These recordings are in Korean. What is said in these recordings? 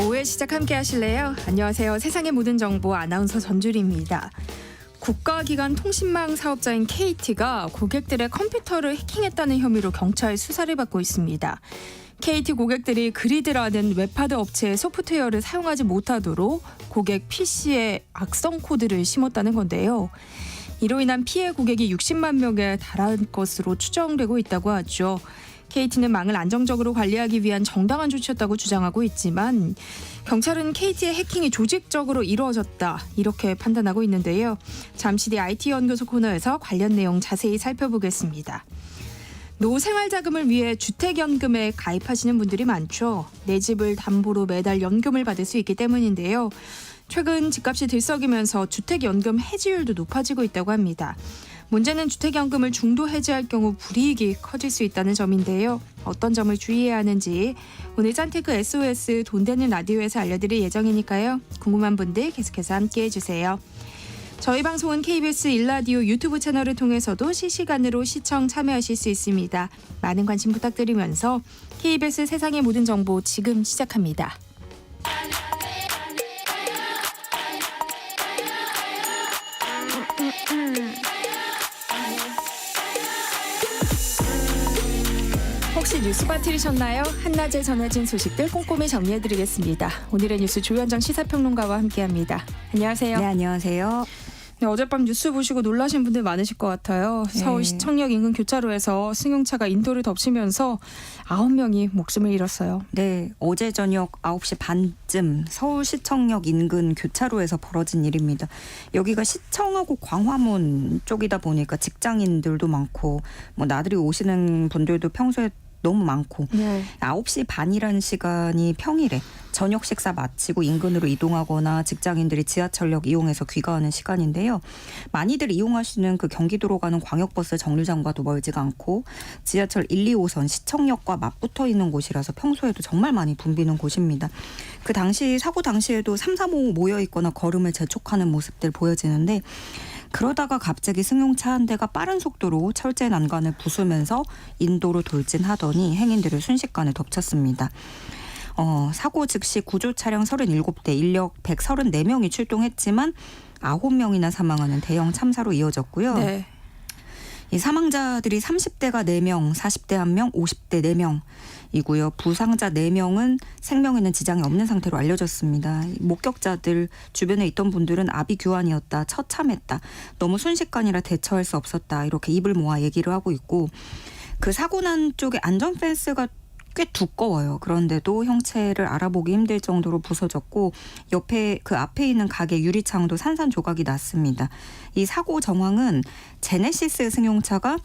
오후에 시작 함께 하실래요? 안녕하세요. 세상의 모든 정보 아나운서 전주리입니다. 국가기관 통신망 사업자인 KT가 고객들의 컴퓨터를 해킹했다는 혐의로 경찰 수사를 받고 있습니다. KT 고객들이 그리드라는 웹하드 업체의 소프트웨어를 사용하지 못하도록 고객 PC에 악성 코드를 심었다는 건데요. 이로 인한 피해 고객이 60만 명에 달한 것으로 추정되고 있다고 하죠. KT는 망을 안정적으로 관리하기 위한 정당한 조치였다고 주장하고 있지만 경찰은 KT의 해킹이 조직적으로 이루어졌다 이렇게 판단하고 있는데요. 잠시 뒤 IT연구소 코너에서 관련 내용 자세히 살펴보겠습니다. 노생활자금을 위해 주택연금에 가입하시는 분들이 많죠. 내 집을 담보로 매달 연금을 받을 수 있기 때문인데요. 최근 집값이 들썩이면서 주택연금 해지율도 높아지고 있다고 합니다. 문제는 주택연금을 중도 해지할 경우 불이익이 커질 수 있다는 점인데요. 어떤 점을 주의해야 하는지 오늘 짠테크 SOS 돈 되는 라디오에서 알려드릴 예정이니까요. 궁금한 분들 계속해서 함께해 주세요. 저희 방송은 KBS 1라디오 유튜브 채널을 통해서도 실시간으로 시청 참여하실 수 있습니다. 많은 관심 부탁드리면서 KBS 세상의 모든 정보 지금 시작합니다. 혹시 뉴스 빠뜨리셨나요? 한낮에 전해진 소식들 꼼꼼히 정리해드리겠습니다. 오늘의 뉴스 조현정 시사평론가와 함께합니다. 안녕하세요. 네, 안녕하세요. 네, 어젯밤 뉴스 보시고 놀라신 분들 많으실 것 같아요. 네. 서울 시청역 인근 교차로에서 승용차가 인도를 덮치면서 9명이 목숨을 잃었어요. 네, 어제 저녁 9시 반쯤 서울시청역 인근 교차로에서 벌어진 일입니다. 여기가 시청하고 광화문 쪽이다 보니까 직장인들도 많고 나들이 오시는 분들도 평소에 너무 많고 9시 반이라는 시간이 평일에 저녁 식사 마치고 인근으로 이동하거나 직장인들이 지하철역 이용해서 귀가하는 시간인데요. 많이들 이용하시는 그 경기도로 가는 광역버스 정류장과도 멀지가 않고 지하철 1, 2호선 시청역과 맞붙어 있는 곳이라서 평소에도 정말 많이 붐비는 곳입니다. 그 당시 사고 당시에도 3, 3호 모여 있거나 걸음을 재촉하는 모습들 보여지는데 그러다가 갑자기 승용차 한 대가 빠른 속도로 철제 난간을 부수면서 인도로 돌진하더니 행인들을 순식간에 덮쳤습니다. 사고 즉시 구조 차량 37대, 인력 134명이 출동했지만 9명이나 사망하는 대형 참사로 이어졌고요. 네. 이 사망자들이 30대가 4명, 40대 1명, 50대 4명이고요. 부상자 4명은 생명에는 지장이 없는 상태로 알려졌습니다. 목격자들 주변에 있던 분들은 아비규환이었다, 처참했다, 너무 순식간이라 대처할 수 없었다 이렇게 입을 모아 얘기를 하고 있고 그 사고 난 쪽에 안전 펜스가 꽤 두꺼워요. 그런데도 형체를 알아보기 힘들 정도로 부서졌고 옆에 그 앞에 있는 가게 유리창도 산산조각이 났습니다. 이 사고 정황은 제네시스 승용차가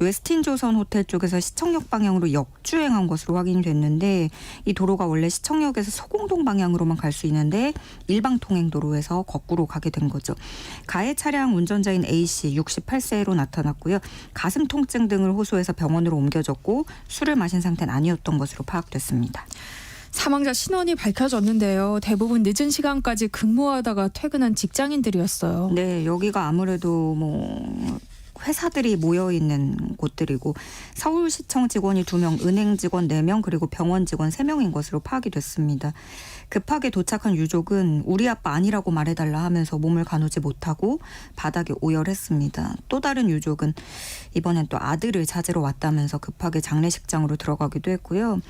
웨스틴조선 호텔 쪽에서 시청역 방향으로 역주행한 것으로 확인이 됐는데 이 도로가 원래 시청역에서 소공동 방향으로만 갈 수 있는데 일방통행도로에서 거꾸로 가게 된 거죠. 가해 차량 운전자인 A씨 68세로 나타났고요. 가슴 통증 등을 호소해서 병원으로 옮겨졌고 술을 마신 상태는 아니었던 것으로 파악됐습니다. 사망자 신원이 밝혀졌는데요. 대부분 늦은 시간까지 근무하다가 퇴근한 직장인들이었어요. 네, 여기가 아무래도 회사들이 모여있는 곳들이고 서울시청 직원이 2명, 은행 직원 4명 그리고 병원 직원 3명인 것으로 파악이 됐습니다. 급하게 도착한 유족은 우리 아빠 아니라고 말해달라 하면서 몸을 가누지 못하고 바닥에 오열했습니다. 또 다른 유족은 이번엔 또 아들을 찾으러 왔다면서 급하게 장례식장으로 들어가기도 했고요.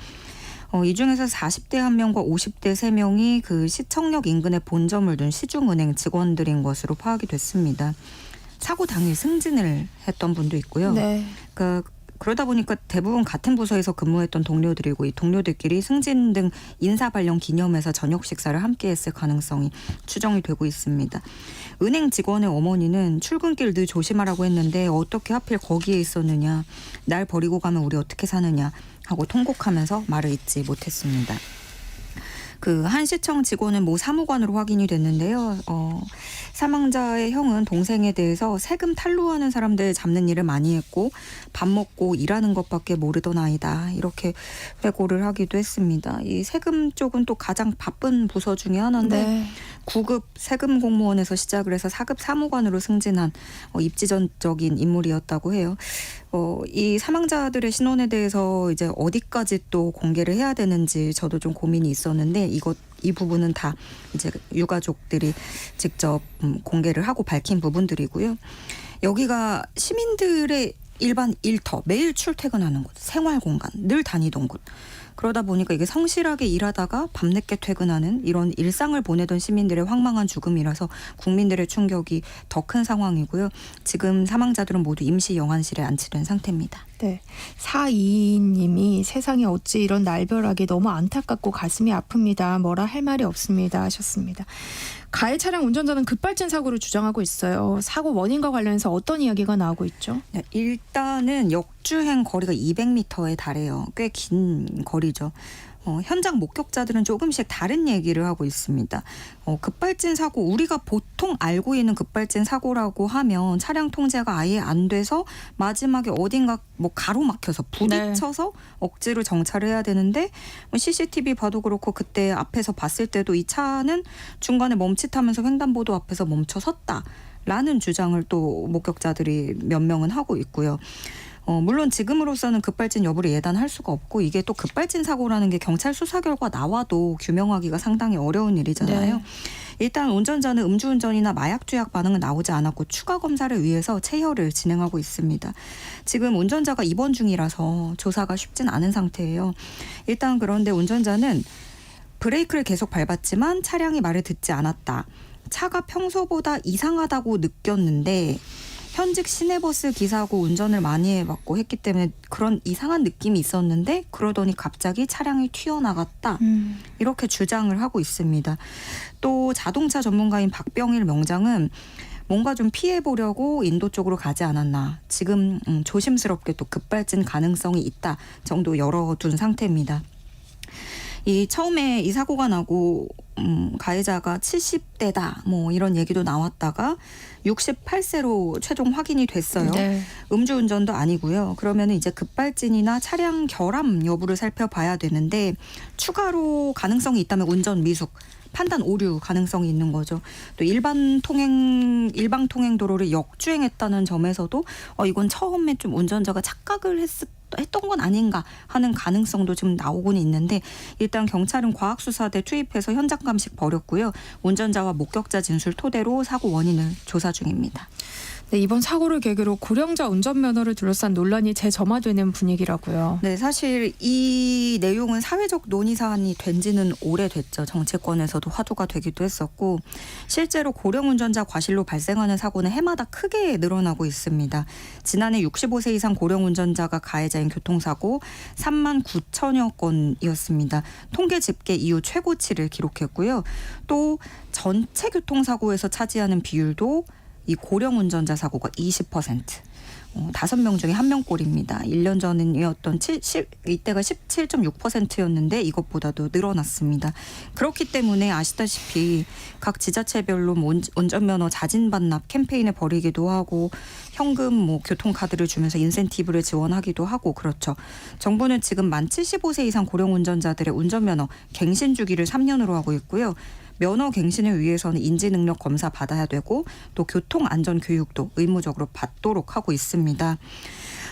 이 중에서 40대 1명과 50대 3명이 그 시청역 인근에 본점을 둔 시중은행 직원들인 것으로 파악이 됐습니다. 사고 당일 승진을 했던 분도 있고요. 네. 그러다 보니까 대부분 같은 부서에서 근무했던 동료들이고 이 동료들끼리 승진 등 인사 발령 기념해서 저녁 식사를 함께 했을 가능성이 추정이 되고 있습니다. 은행 직원의 어머니는 출근길 늘 조심하라고 했는데 어떻게 하필 거기에 있었느냐. 날 버리고 가면 우리 어떻게 사느냐 하고 통곡하면서 말을 잇지 못했습니다. 그 한 시청 직원은 모 사무관으로 확인이 됐는데요. 사망자의 형은 동생에 대해서 세금 탈루하는 사람들 잡는 일을 많이 했고 밥 먹고 일하는 것밖에 모르던 아이다. 이렇게 회고를 하기도 했습니다. 이 세금 쪽은 또 가장 바쁜 부서 중에 하나인데 네. 9급 세금 공무원에서 시작을 해서 4급 사무관으로 승진한 입지전적인 인물이었다고 해요. 이 사망자들의 신원에 대해서 이제 어디까지 또 공개를 해야 되는지 저도 좀 고민이 있었는데 이 부분은 다 이제 유가족들이 직접 공개를 하고 밝힌 부분들이고요. 여기가 시민들의 일반 일터, 매일 출퇴근하는 곳, 생활 공간, 늘 다니던 곳. 그러다 보니까 이게 성실하게 일하다가 밤늦게 퇴근하는 이런 일상을 보내던 시민들의 황망한 죽음이라서 국민들의 충격이 더 큰 상황이고요. 지금 사망자들은 모두 임시 영안실에 안치된 상태입니다. 네, 422님이 세상에 어찌 이런 날벼락이 너무 안타깝고 가슴이 아픕니다. 뭐라 할 말이 없습니다 하셨습니다. 가해 차량 운전자는 급발진 사고를 주장하고 있어요. 사고 원인과 관련해서 어떤 이야기가 나오고 있죠? 네, 일단은 역주행 거리가 200m에 달해요. 꽤 긴 거리죠. 현장 목격자들은 조금씩 다른 얘기를 하고 있습니다. 급발진 사고, 우리가 보통 알고 있는 급발진 사고라고 하면 차량 통제가 아예 안 돼서 마지막에 어딘가 뭐 가로막혀서 부딪혀서 억지로 정차를 해야 되는데 CCTV 봐도 그렇고 그때 앞에서 봤을 때도 이 차는 중간에 멈칫하면서 횡단보도 앞에서 멈춰 섰다라는 주장을 또 목격자들이 몇 명은 하고 있고요. 물론 지금으로서는 급발진 여부를 예단할 수가 없고 이게 또 급발진 사고라는 게 경찰 수사 결과 나와도 규명하기가 상당히 어려운 일이잖아요. 네. 일단 운전자는 음주운전이나 마약 투약 반응은 나오지 않았고 추가 검사를 위해서 체혈을 진행하고 있습니다. 지금 운전자가 입원 중이라서 조사가 쉽진 않은 상태예요. 일단 그런데 운전자는 브레이크를 계속 밟았지만 차량이 말을 듣지 않았다. 차가 평소보다 이상하다고 느꼈는데 현직 시내버스 기사고 운전을 많이 해봤고 했기 때문에 그런 이상한 느낌이 있었는데 그러더니 갑자기 차량이 튀어나갔다. 이렇게 주장을 하고 있습니다. 또 자동차 전문가인 박병일 명장은 뭔가 좀 피해보려고 인도 쪽으로 가지 않았나. 지금 조심스럽게 또 급발진 가능성이 있다 정도 열어둔 상태입니다. 처음에 이 사고가 나고 가해자가 70대다 뭐 이런 얘기도 나왔다가 68세로 최종 확인이 됐어요. 네. 음주운전도 아니고요. 그러면 이제 급발진이나 차량 결함 여부를 살펴봐야 되는데 추가로 가능성이 있다면 운전 미숙, 판단 오류 가능성이 있는 거죠. 또 일방 통행 도로를 역주행했다는 점에서도 이건 처음에 좀 운전자가 착각을 했던 건 아닌가 하는 가능성도 좀 나오고는 있는데 일단 경찰은 과학수사대 투입해서 현장 감식 벌였고요. 운전자와 목격자 진술 토대로 사고 원인을 조사 중입니다. 네, 이번 사고를 계기로 고령자 운전면허를 둘러싼 논란이 재점화되는 분위기라고요. 네, 사실 이 내용은 사회적 논의 사안이 된 지는 오래됐죠. 정치권에서도 화두가 되기도 했었고 실제로 고령 운전자 과실로 발생하는 사고는 해마다 크게 늘어나고 있습니다. 지난해 65세 이상 고령 운전자가 가해자인 교통사고 3만 9천여 건이었습니다. 통계 집계 이후 최고치를 기록했고요. 또 전체 교통사고에서 차지하는 비율도 이 고령 운전자 사고가 20%. 5명 중에 1명꼴입니다. 1년 전이었던 이때가 17.6%였는데 이것보다도 늘어났습니다. 그렇기 때문에 아시다시피 각 지자체별로 운전면허 자진 반납 캠페인을 벌이기도 하고 현금 교통카드를 주면서 인센티브를 지원하기도 하고 그렇죠. 정부는 지금 만 75세 이상 고령 운전자들의 운전면허 갱신 주기를 3년으로 하고 있고요. 면허 갱신을 위해서는 인지능력 검사 받아야 되고 또 교통안전교육도 의무적으로 받도록 하고 있습니다.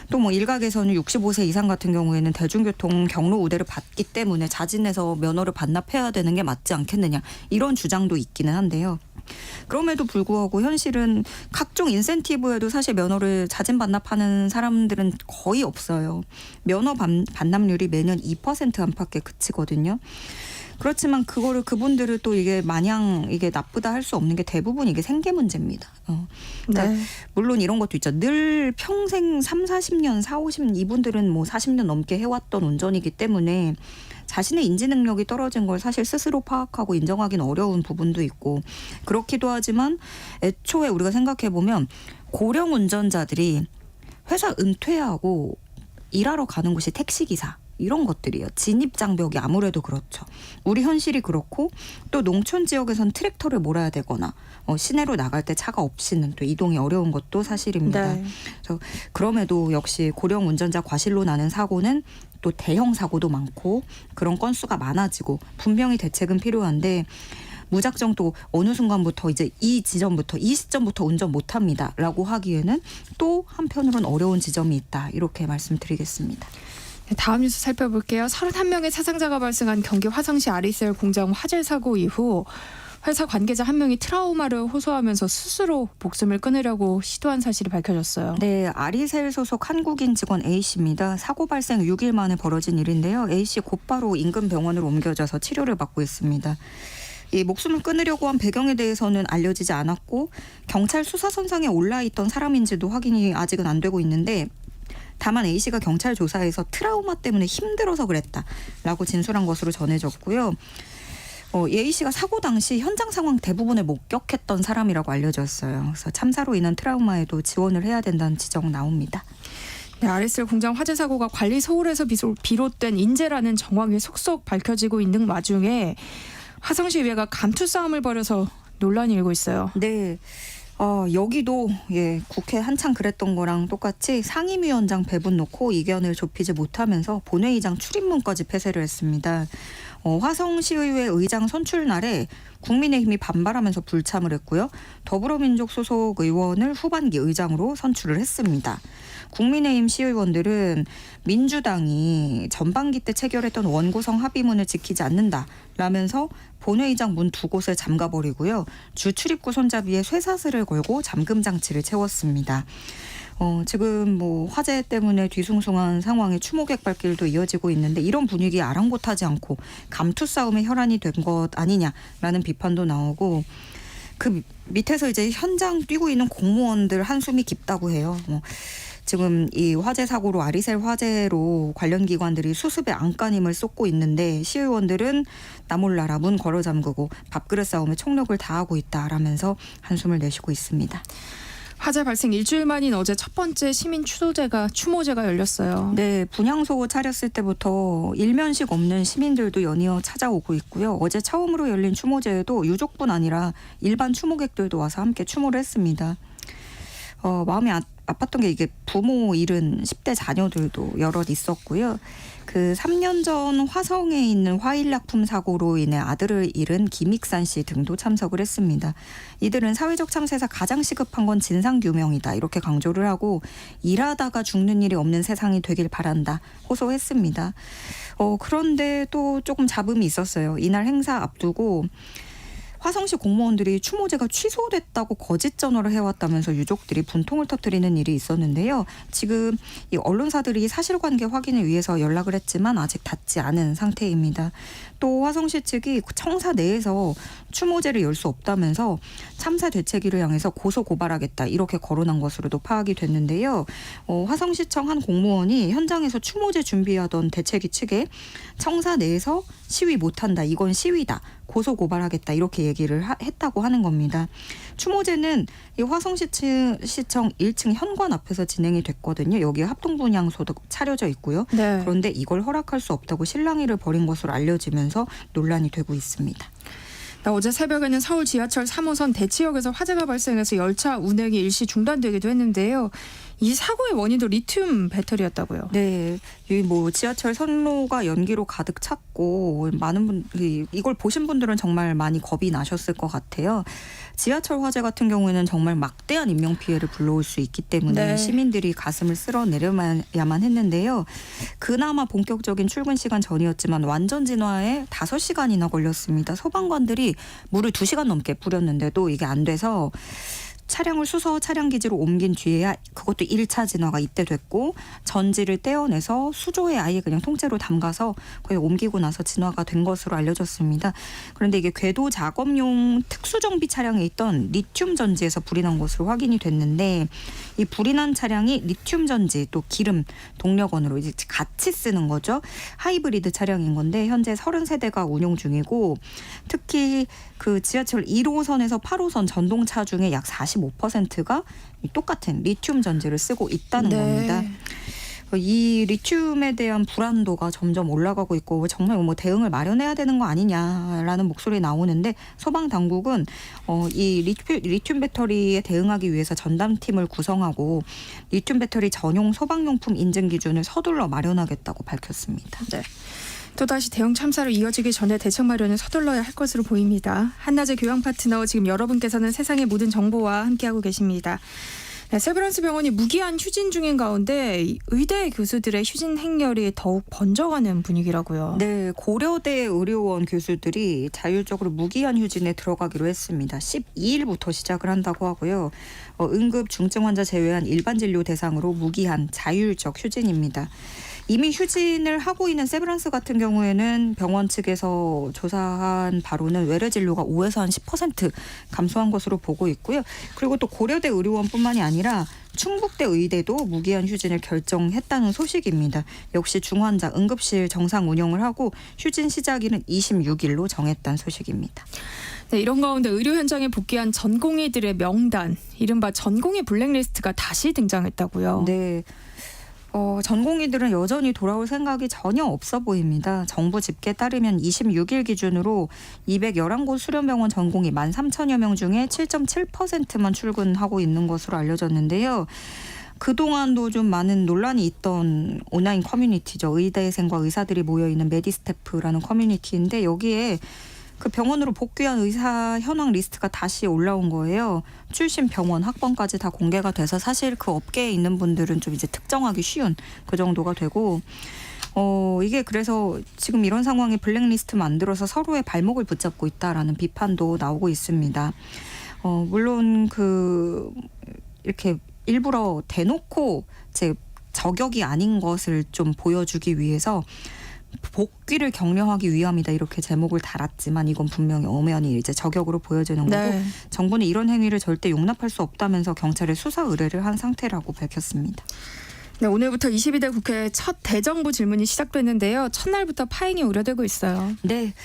또 일각에서는 65세 이상 같은 경우에는 대중교통 경로 우대를 받기 때문에 자진해서 면허를 반납해야 되는 게 맞지 않겠느냐 이런 주장도 있기는 한데요. 그럼에도 불구하고 현실은 각종 인센티브에도 사실 면허를 자진 반납하는 사람들은 거의 없어요. 면허 반납률이 매년 2% 안팎에 그치거든요. 그렇지만 그분들을 또 이게 마냥 이게 나쁘다 할 수 없는 게 대부분 이게 생계 문제입니다. 그러니까 네. 물론 이런 것도 있죠. 늘 평생 3, 40년, 4, 50 이분들은 40년 넘게 해왔던 운전이기 때문에 자신의 인지 능력이 떨어진 걸 사실 스스로 파악하고 인정하기는 어려운 부분도 있고 그렇기도 하지만 애초에 우리가 생각해 보면 고령 운전자들이 회사 은퇴하고 일하러 가는 곳이 택시기사. 이런 것들이요. 진입장벽이 아무래도 그렇죠. 우리 현실이 그렇고 또 농촌 지역에선 트랙터를 몰아야 되거나 시내로 나갈 때 차가 없이는 또 이동이 어려운 것도 사실입니다. 네. 그래서 그럼에도 역시 고령 운전자 과실로 나는 사고는 또 대형 사고도 많고 그런 건수가 많아지고 분명히 대책은 필요한데 무작정 또 어느 순간부터 이제 이 시점부터 운전 못합니다라고 하기에는 또 한편으론 어려운 지점이 있다. 이렇게 말씀드리겠습니다. 네, 다음 뉴스 살펴볼게요. 31명의 사상자가 발생한 경기 화성시 아리셀 공장 화재 사고 이후 회사 관계자 한 명이 트라우마를 호소하면서 스스로 목숨을 끊으려고 시도한 사실이 밝혀졌어요. 네, 아리셀 소속 한국인 직원 A씨입니다. 사고 발생 6일 만에 벌어진 일인데요. A씨 곧바로 인근 병원으로 옮겨져서 치료를 받고 있습니다. 이 목숨을 끊으려고 한 배경에 대해서는 알려지지 않았고 경찰 수사선상에 올라있던 사람인지도 확인이 아직은 안 되고 있는데 다만 A씨가 경찰 조사에서 트라우마 때문에 힘들어서 그랬다라고 진술한 것으로 전해졌고요. A씨가 사고 당시 현장 상황 대부분을 목격했던 사람이라고 알려졌어요. 그래서 참사로 인한 트라우마에도 지원을 해야 된다는 지적 나옵니다. 네, 아리셀 공장 화재 사고가 관리 소홀에서 비롯된 인재라는 정황이 속속 밝혀지고 있는 와중에 화성시의회가 감투 싸움을 벌여서 논란이 일고 있어요. 네. 여기도 국회 한창 그랬던 거랑 똑같이 상임위원장 배분 놓고 이견을 좁히지 못하면서 본회의장 출입문까지 폐쇄를 했습니다. 화성시의회 의장 선출 날에 국민의힘이 반발하면서 불참을 했고요. 더불어민족 소속 의원을 후반기 의장으로 선출을 했습니다. 국민의힘 시의원들은 민주당이 전반기 때 체결했던 원구성 합의문을 지키지 않는다라면서 본회의장 문 두 곳을 잠가버리고요. 주 출입구 손잡이에 쇠사슬을 걸고 잠금 장치를 채웠습니다. 지금 화재 때문에 뒤숭숭한 상황에 추모객 발길도 이어지고 있는데 이런 분위기에 아랑곳하지 않고 감투 싸움에 혈안이 된 것 아니냐라는 비판도 나오고 그 밑에서 이제 현장 뛰고 있는 공무원들 한숨이 깊다고 해요. 지금 이 화재 사고로 아리셀 화재로 관련 기관들이 수습에 안간힘을 쏟고 있는데 시의원들은 나 몰라라 문 걸어 잠그고 밥그릇 싸움에 총력을 다하고 있다라면서 한숨을 내쉬고 있습니다. 화재 발생 일주일 만인 어제 첫 번째 시민 추모제가 열렸어요. 네, 분향소 차렸을 때부터 일면식 없는 시민들도 연이어 찾아오고 있고요. 어제 처음으로 열린 추모제에도 유족뿐 아니라 일반 추모객들도 와서 함께 추모를 했습니다. 마음이 아팠던 게 이게 부모 잃은 10대 자녀들도 여럿 있었고요. 그 3년 전 화성에 있는 화일약품 사고로 인해 아들을 잃은 김익산 씨 등도 참석을 했습니다. 이들은 사회적 참사에서 가장 시급한 건 진상규명이다 이렇게 강조를 하고 일하다가 죽는 일이 없는 세상이 되길 바란다 호소했습니다. 그런데 또 조금 잡음이 있었어요. 이날 행사 앞두고 화성시 공무원들이 추모제가 취소됐다고 거짓 전화를 해왔다면서 유족들이 분통을 터뜨리는 일이 있었는데요. 지금 이 언론사들이 사실관계 확인을 위해서 연락을 했지만 아직 닿지 않은 상태입니다. 또 화성시 측이 청사 내에서 추모제를 열 수 없다면서 참사 되찾기를 향해서 고소 고발하겠다 이렇게 거론한 것으로도 파악이 됐는데요. 화성시청 한 공무원이 현장에서 추모제 준비하던 대책위 측에 청사 내에서 시위 못한다. 이건 시위다. 고소 고발하겠다. 이렇게 얘기를 했다고 하는 겁니다. 추모제는 이 화성시청 1층 현관 앞에서 진행이 됐거든요. 여기에 합동분향소도 차려져 있고요. 네. 그런데 이걸 허락할 수 없다고 실랑이를 벌인 것으로 알려지면서 논란이 되고 있습니다. 어제 새벽에는 서울 지하철 3호선 대치역에서 화재가 발생해서 열차 운행이 일시 중단되기도 했는데요. 이 사고의 원인도 리튬 배터리였다고요. 네, 지하철 선로가 연기로 가득 찼고 많은 분들이 이걸 보신 분들은 정말 많이 겁이 나셨을 것 같아요. 지하철 화재 같은 경우에는 정말 막대한 인명 피해를 불러올 수 있기 때문에 네. 시민들이 가슴을 쓸어내려야만 했는데요. 그나마 본격적인 출근 시간 전이었지만 완전 진화에 5시간이나 걸렸습니다. 소방관들이 물을 2시간 넘게 뿌렸는데도 이게 안 돼서 차량을 수서 차량기지로 옮긴 뒤에야 그것도 1차 진화가 이때 됐고 전지를 떼어내서 수조에 아예 그냥 통째로 담가서 거의 옮기고 나서 진화가 된 것으로 알려졌습니다. 그런데 이게 궤도 작업용 특수정비 차량에 있던 리튬 전지에서 불이 난 것으로 확인이 됐는데 이 불이 난 차량이 리튬 전지 또 기름 동력원으로 이제 같이 쓰는 거죠. 하이브리드 차량인 건데 현재 30세대가 운용 중이고 특히 그 지하철 1호선에서 8호선 전동차 중에 약 45%가 똑같은 리튬 전지를 쓰고 있다는 겁니다. 이 리튬에 대한 불안도가 점점 올라가고 있고 정말 대응을 마련해야 되는 거 아니냐라는 목소리 나오는데 소방 당국은 이 리튬 배터리에 대응하기 위해서 전담팀을 구성하고 리튬 배터리 전용 소방용품 인증 기준을 서둘러 마련하겠다고 밝혔습니다. 네. 또다시 대형 참사로 이어지기 전에 대책 마련에 서둘러야 할 것으로 보입니다. 한낮의 교양 파트너 지금 여러분께서는 세상의 모든 정보와 함께하고 계십니다. 네, 세브란스 병원이 무기한 휴진 중인 가운데 의대 교수들의 휴진 행렬이 더욱 번져가는 분위기라고요. 네, 고려대 의료원 교수들이 자율적으로 무기한 휴진에 들어가기로 했습니다. 12일부터 시작을 한다고 하고요. 응급 중증 환자 제외한 일반 진료 대상으로 무기한 자율적 휴진입니다. 이미 휴진을 하고 있는 세브란스 같은 경우에는 병원 측에서 조사한 바로는 외래 진료가 5에서 한 10% 감소한 것으로 보고 있고요. 그리고 또 고려대 의료원뿐만이 아니라 충북대 의대도 무기한 휴진을 결정했다는 소식입니다. 역시 중환자 응급실 정상 운영을 하고 휴진 시작일은 26일로 정했다는 소식입니다. 네, 이런 가운데 의료 현장에 복귀한 전공의들의 명단, 이른바 전공의 블랙리스트가 다시 등장했다고요. 네. 전공의들은 여전히 돌아올 생각이 전혀 없어 보입니다. 정부 집계에 따르면 26일 기준으로 211곳 수련병원 전공의 13,000여 명 중에 7.7%만 출근하고 있는 것으로 알려졌는데요. 그동안도 좀 많은 논란이 있던 온라인 커뮤니티죠. 의대생과 의사들이 모여있는 메디스태프라는 커뮤니티인데 여기에 그 병원으로 복귀한 의사 현황 리스트가 다시 올라온 거예요. 출신 병원, 학번까지 다 공개가 돼서 사실 그 업계에 있는 분들은 좀 이제 특정하기 쉬운 그 정도가 되고 이게 그래서 지금 이런 상황에 블랙리스트 만들어서 서로의 발목을 붙잡고 있다라는 비판도 나오고 있습니다. 물론 이렇게 일부러 대놓고 제 저격이 아닌 것을 좀 보여주기 위해서 복귀를 격려하기 위함이다 이렇게 제목을 달았지만 이건 분명히 엄연히 이제 저격으로 보여지는 거고 네. 정부는 이런 행위를 절대 용납할 수 없다면서 경찰에 수사 의뢰를 한 상태라고 밝혔습니다. 네, 오늘부터 22대 국회 첫 대정부 질문이 시작됐는데요. 첫날부터 파행이 우려되고 있어요. 네,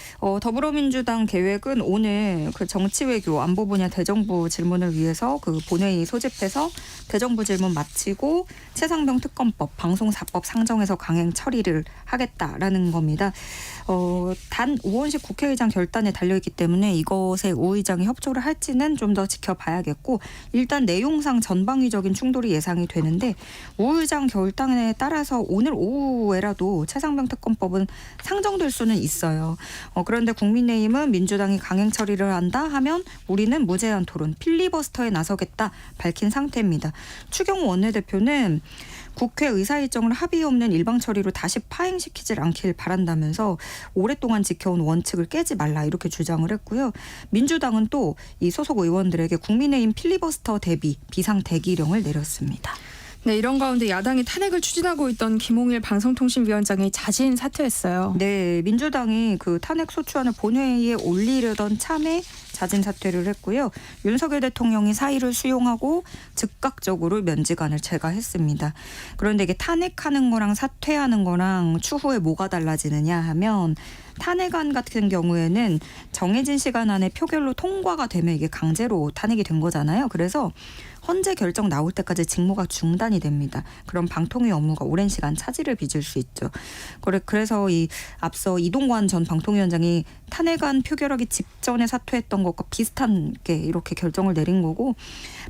더불어민주당 계획은 오늘 그 정치외교 안보 분야 대정부 질문을 위해서 그 본회의 소집해서 대정부 질문 마치고 최상병 특검법, 방송사법 상정해서 강행 처리를 하겠다라는 겁니다. 단 우원식 국회의장 결단에 달려있기 때문에 이것에 우 의장이 협조를 할지는 좀 더 지켜봐야겠고 일단 내용상 전방위적인 충돌이 예상이 되는데 우 의장 결단에 따라서 오늘 오후에라도 최상병 특검법은 상정될 수는 있어요. 그런데 국민의힘은 민주당이 강행 처리를 한다 하면 우리는 무제한 토론, 필리버스터에 나서겠다 밝힌 상태입니다. 추경호 원내대표는 국회 의사 일정을 합의 없는 일방 처리로 다시 파행시키질 않길 바란다면서 오랫동안 지켜온 원칙을 깨지 말라 이렇게 주장을 했고요. 민주당은 또 이 소속 의원들에게 국민의힘 필리버스터 대비 비상 대기령을 내렸습니다. 네, 이런 가운데 야당이 탄핵을 추진하고 있던 김홍일 방송통신위원장이 자진 사퇴했어요. 네, 민주당이 그 탄핵 소추안을 본회의에 올리려던 참에 자진 사퇴를 했고요. 윤석열 대통령이 사의를 수용하고 즉각적으로 면직안을 제거했습니다. 그런데 이게 탄핵하는 거랑 사퇴하는 거랑 추후에 뭐가 달라지느냐 하면 탄핵안 같은 경우에는 정해진 시간 안에 표결로 통과가 되면 이게 강제로 탄핵이 된 거잖아요. 그래서 헌재 결정 나올 때까지 직무가 중단이 됩니다. 그럼 방통위 업무가 오랜 시간 차질을 빚을 수 있죠. 그래서 앞서 이동관 전 방통위원장이 탄핵안 표결하기 직전에 사퇴했던 것과 비슷한 게 이렇게 결정을 내린 거고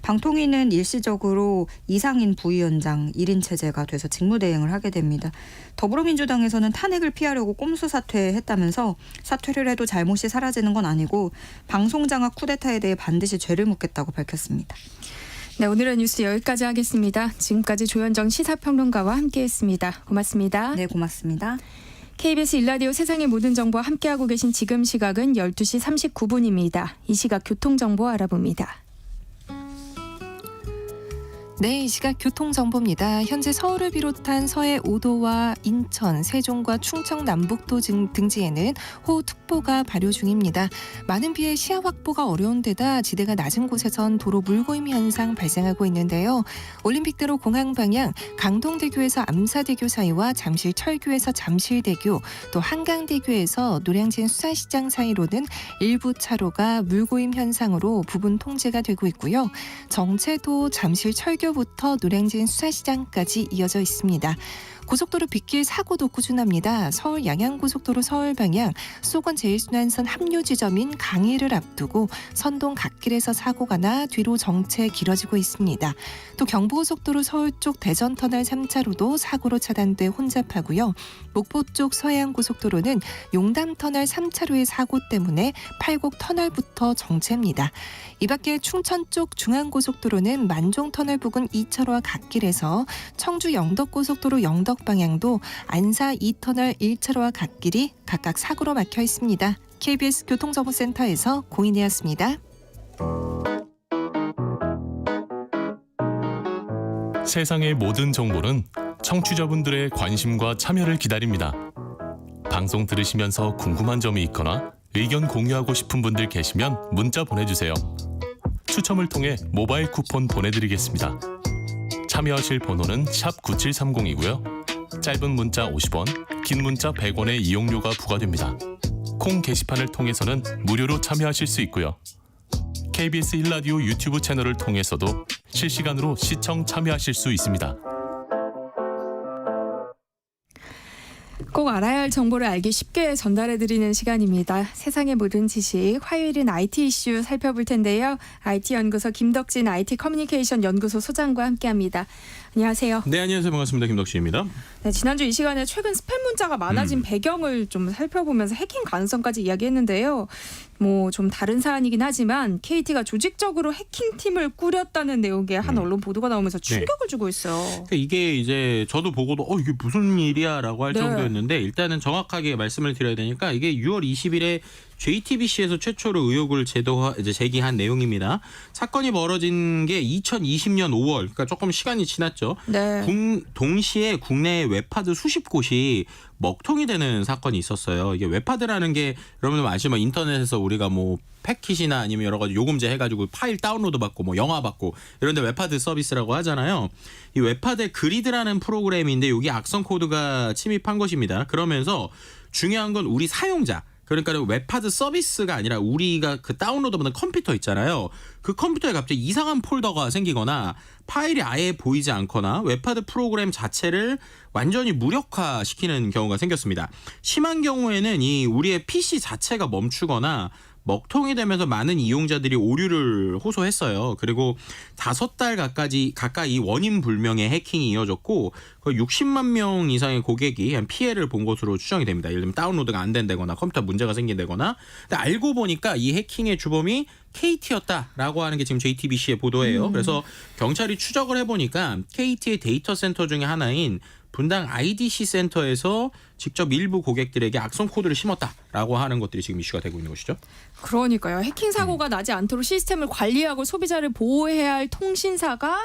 방통위는 일시적으로 이상인 부위원장 1인 체제가 돼서 직무대행을 하게 됩니다. 더불어민주당에서는 탄핵을 피하려고 꼼수 사퇴했다면서 사퇴를 해도 잘못이 사라지는 건 아니고 방송장악 쿠데타에 대해 반드시 죄를 묻겠다고 밝혔습니다. 네, 오늘의 뉴스 여기까지 하겠습니다. 지금까지 조현정 시사평론가와 함께했습니다. 고맙습니다. 네, 고맙습니다. KBS 일라디오 세상의 모든 정보와 함께하고 계신 지금 시각은 12시 39분입니다. 이 시각 교통정보 알아봅니다. 네, 이 시각 교통정보입니다. 현재 서울을 비롯한 서해 5도와 인천, 세종과 충청 남북도 등지에는 호우특보가 발효 중입니다. 많은 비에 시야 확보가 어려운 데다 지대가 낮은 곳에선 도로 물고임 현상 발생하고 있는데요. 올림픽대로 공항 방향 강동대교에서 암사대교 사이와 잠실철교에서 잠실대교, 또 한강대교에서 노량진 수산시장 사이로는 일부 차로가 물고임 현상으로 부분 통제가 되고 있고요. 정체도 잠실철교 부터 노량진 수산시장까지 이어져 있습니다. 고속도로 빗길 사고도 꾸준합니다. 서울 양양고속도로 서울 방향 수도권 제1순환선 합류 지점인 강의를 앞두고 선동 갓길에서 사고가 나 뒤로 정체 길어지고 있습니다. 또 경부고속도로 서울 쪽 대전터널 3차로도 사고로 차단돼 혼잡하고요. 목포 쪽 서해안고속도로는 용담터널 3차로의 사고 때문에 팔곡 터널부터 정체입니다. 이 밖에 충천 쪽 중앙고속도로는 만종터널 부근 2차로와 갓길에서 청주 영덕고속도로 영덕 방향도 안사 2터널 1차로와 갓길이 각각 사고로 막혀 있습니다. KBS 교통정보센터에서 고인이었습니다. 세상의 모든 정보는 청취자분들의 관심과 참여를 기다립니다. 방송 들으시면서 궁금한 점이 있거나 의견 공유하고 싶은 분들 계시면 문자 보내주세요. 추첨을 통해 모바일 쿠폰 보내드리겠습니다. 참여하실 번호는 샵 9730이고요. 짧은 문자 50원, 긴 문자 100원의 이용료가 부과됩니다. 콩 게시판을 통해서는 무료로 참여하실 수 있고요. KBS 1라디오 유튜브 채널을 통해서도 실시간으로 시청 참여하실 수 있습니다. 꼭 알아야 할 정보를 알기 쉽게 전달해드리는 시간입니다. 세상의 모든 지식, 화요일은 IT 이슈 살펴볼 텐데요. IT연구소 김덕진 IT 커뮤니케이션 연구소 소장과 함께합니다. 안녕하세요. 네, 안녕하세요. 반갑습니다. 김덕진입니다. 네, 지난주 이 시간에 최근 스팸 문자가 많아진 배경을 좀 살펴보면서 해킹 가능성까지 이야기했는데요. 뭐 좀 다른 사안이긴 하지만 KT가 조직적으로 해킹팀을 꾸렸다는 내용의 한 언론 보도가 나오면서 충격을 주고 있어요. 그러니까 이게 이제 저도 보고도 이게 무슨 일이야라고 할 네. 정도였는데 일단은 정확하게 말씀을 드려야 되니까 이게 6월 20일에 JTBC에서 최초로 의혹을 제기한 내용입니다. 사건이 벌어진 게 2020년 5월, 그러니까 조금 시간이 지났죠. 네. 동시에 국내 웹하드 수십 곳이 먹통이 되는 사건이 있었어요. 이게 웹하드라는 게 여러분들 아시면 인터넷에서 우리가 뭐 패킷이나 아니면 여러 가지 요금제 해가지고 파일 다운로드 받고 뭐 영화 받고 이런데 웹하드 서비스라고 하잖아요. 이 웹하드의 그리드라는 프로그램인데 여기 악성 코드가 침입한 것입니다. 그러면서 중요한 건 우리 사용자. 그러니까 웹하드 서비스가 아니라 우리가 그 다운로드받는 컴퓨터 있잖아요. 그 컴퓨터에 갑자기 이상한 폴더가 생기거나 파일이 아예 보이지 않거나 웹하드 프로그램 자체를 완전히 무력화시키는 경우가 생겼습니다. 심한 경우에는 이 우리의 PC 자체가 멈추거나 먹통이 되면서 많은 이용자들이 오류를 호소했어요. 그리고 5달 가까이 원인 불명의 해킹이 이어졌고 거의 60만 명 이상의 고객이 피해를 본 것으로 추정이 됩니다. 예를 들면 다운로드가 안 된다거나 컴퓨터 문제가 생긴다거나. 근데 알고 보니까 이 해킹의 주범이 KT였다라고 하는 게 지금 JTBC의 보도예요. 그래서 경찰이 추적을 해보니까 KT의 데이터 센터 중에 하나인 분당 IDC 센터에서 직접 일부 고객들에게 악성 코드를 심었다라고 하는 것들이 지금 이슈가 되고 있는 것이죠. 그러니까요. 해킹 사고가 나지 않도록 시스템을 관리하고 소비자를 보호해야 할 통신사가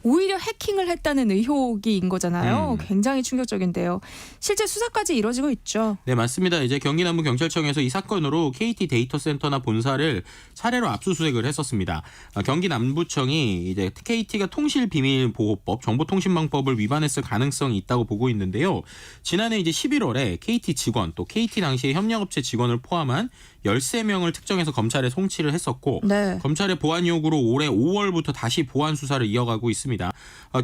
오히려 해킹을 했다는 의혹인 거잖아요. 굉장히 충격적인데요. 실제 수사까지 이루어지고 있죠. 네, 맞습니다. 이제 경기남부경찰청에서 이 사건으로 KT 데이터 센터나 본사를 차례로 압수수색을 했었습니다. 경기남부청이 이제 KT가 통실비밀보호법, 정보통신망법을 위반했을 가능성이 있다고 보고 있는데요. 지난해 이제 11월에 KT 직원 또 KT 당시의 협력업체 직원을 포함한 13명을 특정해서 검찰에 송치를 했었고 네. 검찰의 보안 요구로 올해 5월부터 다시 보안 수사를 이어가고 있습니다.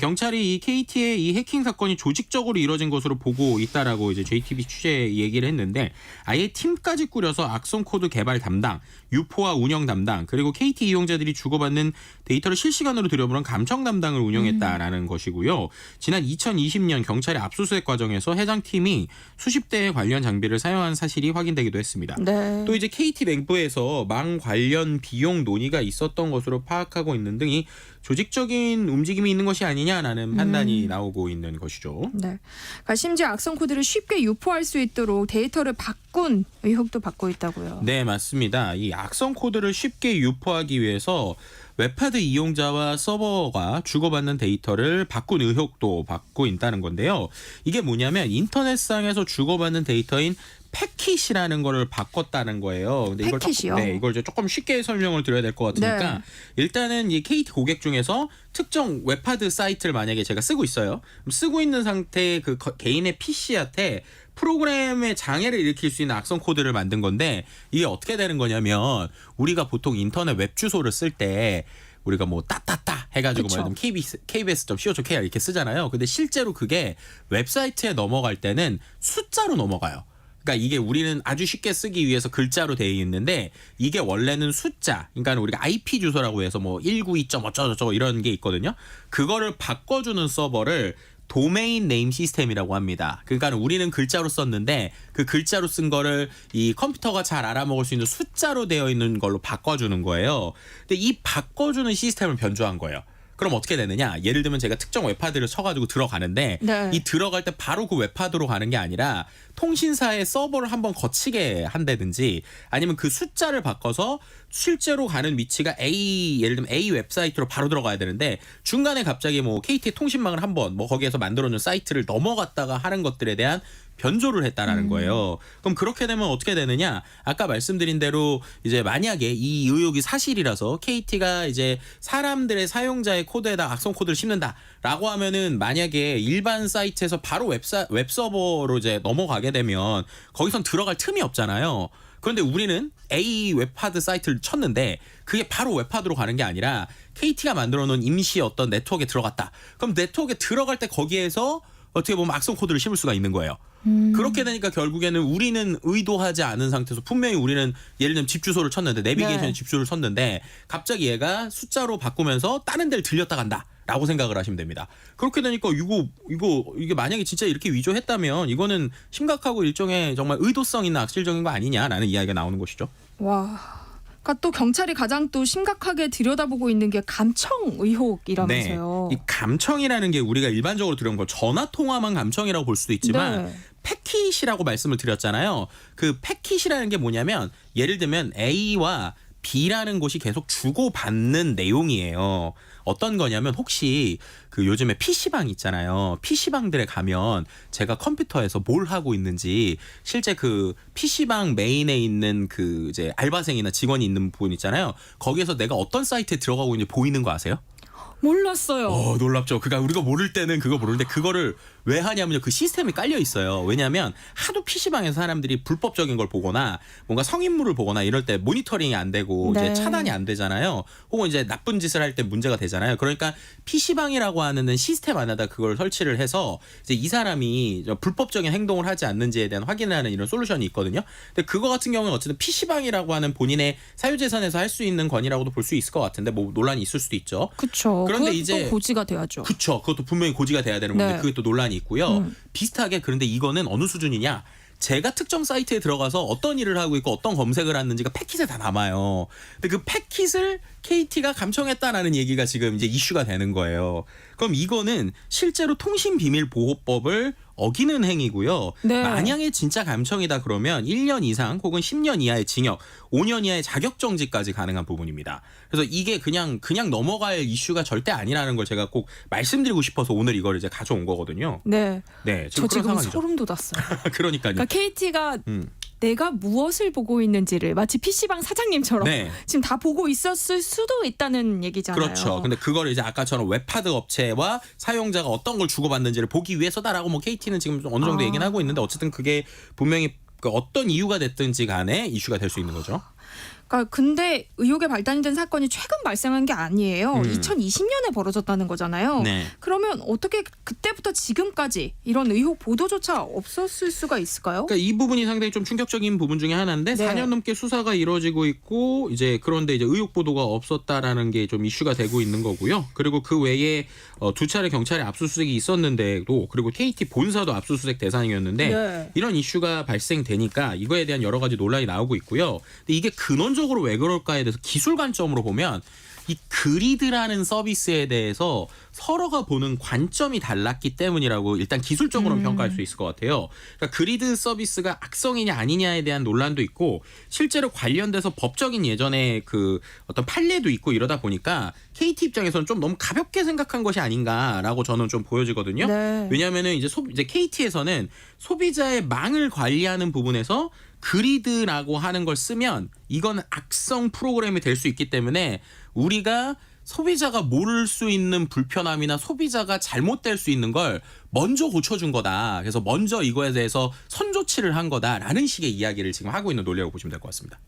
경찰이 이 KT의 이 해킹 사건이 조직적으로 이뤄진 것으로 보고 있다라고 이제 JTBC 취재 얘기를 했는데 아예 팀까지 꾸려서 악성 코드 개발 담당, 유포와 운영 담당, 그리고 KT 이용자들이 주고받는 데이터를 실시간으로 들여보는 감청 담당을 운영했다라는 것이고요. 지난 2020년 경찰의 압수수색 과정에서 해당팀이 수십 대의 관련 장비를 사용한 사실이 확인되기도 했습니다. 네. 또 이제 KT 내부에서 망 관련 비용 논의가 있었던 것으로 파악하고 있는 등이 조직적인 움직임이 있는 것이 아니냐라는 판단이 나오고 있는 것이죠. 네. 그러니까 심지어 악성 코드를 쉽게 유포할 수 있도록 데이터를 바꾼 의혹도 받고 있다고요. 네, 맞습니다. 이 악성 코드를 쉽게 유포하기 위해서 웹하드 이용자와 서버가 주고받는 데이터를 바꾼 의혹도 받고 있다는 건데요. 이게 뭐냐면 인터넷상에서 주고받는 데이터인 패킷이라는 거를 바꿨다는 거예요. 근데 패킷이요? 이걸 조금 쉽게 설명을 드려야 될 것 같으니까 네. 일단은 이 KT 고객 중에서 특정 웹하드 사이트를 만약에 제가 쓰고 있어요. 그럼 쓰고 있는 상태의 그 개인의 PC한테 프로그램의 장애를 일으킬 수 있는 악성 코드를 만든 건데 이게 어떻게 되는 거냐면 우리가 보통 인터넷 웹 주소를 쓸 때 우리가 뭐 따따따 해가지고 그쵸. 뭐 kbs.co.kr 이렇게 쓰잖아요. 근데 실제로 그게 웹사이트에 넘어갈 때는 숫자로 넘어가요. 그러니까 이게 우리는 아주 쉽게 쓰기 위해서 글자로 되어 있는데 이게 원래는 숫자, 그러니까 우리가 IP 주소라고 해서 뭐 192점 어쩌고저쩌고 이런 게 있거든요. 그거를 바꿔주는 서버를 도메인 네임 시스템이라고 합니다. 그러니까 우리는 글자로 썼는데 그 글자로 쓴 거를 이 컴퓨터가 잘 알아먹을 수 있는 숫자로 되어 있는 걸로 바꿔주는 거예요. 근데 이 바꿔주는 시스템을 변조한 거예요. 그럼 어떻게 되느냐? 예를 들면 제가 특정 웹하드를 쳐가지고 들어가는데 네. 이 들어갈 때 바로 그 웹하드로 가는 게 아니라 통신사의 서버를 한번 거치게 한다든지 아니면 그 숫자를 바꿔서 실제로 가는 위치가 예를 들면 A 웹사이트로 바로 들어가야 되는데 중간에 갑자기 뭐 KT 통신망을 한번 뭐 거기에서 만들어놓은 사이트를 넘어갔다가 하는 것들에 대한 변조를 했다라는 거예요. 그럼 그렇게 되면 어떻게 되느냐? 아까 말씀드린 대로 이제 만약에 이 의혹이 사실이라서 KT가 이제 사람들의 사용자의 코드에다 악성 코드를 심는다라고 하면은 만약에 일반 사이트에서 바로 웹서버로 이제 넘어가게 되면 거기선 들어갈 틈이 없잖아요. 그런데 우리는 A 웹하드 사이트를 쳤는데 그게 바로 웹하드로 가는 게 아니라 KT가 만들어 놓은 임시 어떤 네트워크에 들어갔다. 그럼 네트워크에 들어갈 때 거기에서 어떻게 보면 악성 코드를 심을 수가 있는 거예요. 그렇게 되니까 결국에는 우리는 의도하지 않은 상태에서 분명히 우리는 예를 들면 집 주소를 쳤는데 내비게이션 네. 집 주소를 쳤는데 갑자기 얘가 숫자로 바꾸면서 다른 데를 들렸다 간다. 라고 생각을 하시면 됩니다. 그렇게 되니까 이게 만약에 진짜 이렇게 위조했다면 이거는 심각하고 일종의 정말 의도성 있는 악질적인 거 아니냐라는 이야기가 나오는 것이죠. 와. 그러니까 또 경찰이 가장 또 심각하게 들여다보고 있는 게 감청 의혹이라면서요. 네. 이 감청이라는 게 우리가 일반적으로 들은 걸 전화 통화만 감청이라고 볼 수도 있지만 네. 패킷이라고 말씀을 드렸잖아요. 그 패킷이라는 게 뭐냐면 예를 들면 A와 B라는 곳이 계속 주고받는 내용이에요. 어떤 거냐면 혹시 그 요즘에 PC방 있잖아요. PC방들에 가면 제가 컴퓨터에서 뭘 하고 있는지 실제 그 PC방 메인에 있는 그 이제 알바생이나 직원이 있는 부분 있잖아요. 거기에서 내가 어떤 사이트에 들어가고 있는지 보이는 거 아세요? 몰랐어요. 놀랍죠. 그러니까 우리가 모를 때는 그거 모르는데 그거를 왜 하냐면요. 그 시스템이 깔려 있어요. 왜냐하면 하도 PC방에서 사람들이 불법적인 걸 보거나 뭔가 성인물을 보거나 이럴 때 모니터링이 안 되고 네. 이제 차단이 안 되잖아요. 혹은 이제 나쁜 짓을 할 때 문제가 되잖아요. 그러니까 PC방이라고 하는 시스템 안에다 그걸 설치를 해서 이제 이 사람이 불법적인 행동을 하지 않는지에 대한 확인을 하는 이런 솔루션이 있거든요. 근데 그거 같은 경우는 어쨌든 PC방이라고 하는 본인의 사유재산에서 할 수 있는 건이라고도 볼 수 있을 것 같은데 뭐 논란이 있을 수도 있죠. 그렇죠. 그런데 그것도 이제 고지가 돼야죠. 그쵸. 그것도 분명히 고지가 돼야 되는 건데 네. 그게 또 논란이 있고요. 비슷하게 그런데 이거는 어느 수준이냐. 제가 특정 사이트에 들어가서 어떤 일을 하고 있고 어떤 검색을 했는지가 패킷에 다 남아요. 근데 그 패킷을 KT가 감청했다라는 얘기가 지금 이제 이슈가 되는 거예요. 그럼 이거는 실제로 통신비밀보호법을 어기는 행위고요. 네. 만약에 진짜 감청이다 그러면 1년 이상 혹은 10년 이하의 징역, 5년 이하의 자격정지까지 가능한 부분입니다. 그래서 이게 그냥 넘어갈 이슈가 절대 아니라는 걸 제가 꼭 말씀드리고 싶어서 오늘 이걸 이제 가져온 거거든요. 네. 네, 저 지금 그런 지금 상황이죠. 소름 돋았어요. 그러니까요. 그러니까 KT가 내가 무엇을 보고 있는지를 마치 PC방 사장님처럼 네. 지금 다 보고 있었을 수도 있다는 얘기잖아요. 그렇죠. 근데 그걸 이제 아까처럼 웹하드 업체와 사용자가 어떤 걸 주고받는지를 보기 위해서다라고 뭐 KT는 지금 어느 정도 얘기는 하고 있는데 어쨌든 그게 분명히 어떤 이유가 됐든지 간에 이슈가 될 수 있는 거죠. 그러니까 근데 의혹의 발단이 된 사건이 최근 발생한 게 아니에요. 2020년에 벌어졌다는 거잖아요. 네. 그러면 어떻게 그때부터 지금까지 이런 의혹 보도조차 없었을 수가 있을까요? 그러니까 이 부분이 상당히 좀 충격적인 부분 중에 하나인데 네. 4년 넘게 수사가 이루어지고 있고 이제 그런데 이제 의혹 보도가 없었다라는 게 좀 이슈가 되고 있는 거고요. 그리고 그 외에 두 차례 경찰에 압수수색이 있었는데도 그리고 KT 본사도 압수수색 대상이었는데 네. 이런 이슈가 발생되니까 이거에 대한 여러 가지 논란이 나오고 있고요. 근데 이게 근원적으로 왜 그럴까에 대해서 기술 관점으로 보면 이 그리드라는 서비스에 대해서 서로가 보는 관점이 달랐기 때문이라고 일단 기술적으로는 평가할 수 있을 것 같아요. 그러니까 그리드 서비스가 악성이냐 아니냐에 대한 논란도 있고 실제로 관련돼서 법적인 예전에 그 어떤 판례도 있고 이러다 보니까 KT 입장에서는 좀 너무 가볍게 생각한 것이 아닌가라고 저는 좀 보여지거든요. 네. 왜냐하면은 이제 KT에서는 소비자의 망을 관리하는 부분에서 그리드라고 하는 걸 쓰면 이건 악성 프로그램이 될 수 있기 때문에 우리가 소비자가 모를 수 있는 불편함이나 소비자가 잘못될 수 있는 걸 먼저 고쳐준 거다. 그래서 먼저 이거에 대해서 선조치를 한 거다라는 식의 이야기를 지금 하고 있는 논리라고 보시면 될 것 같습니다.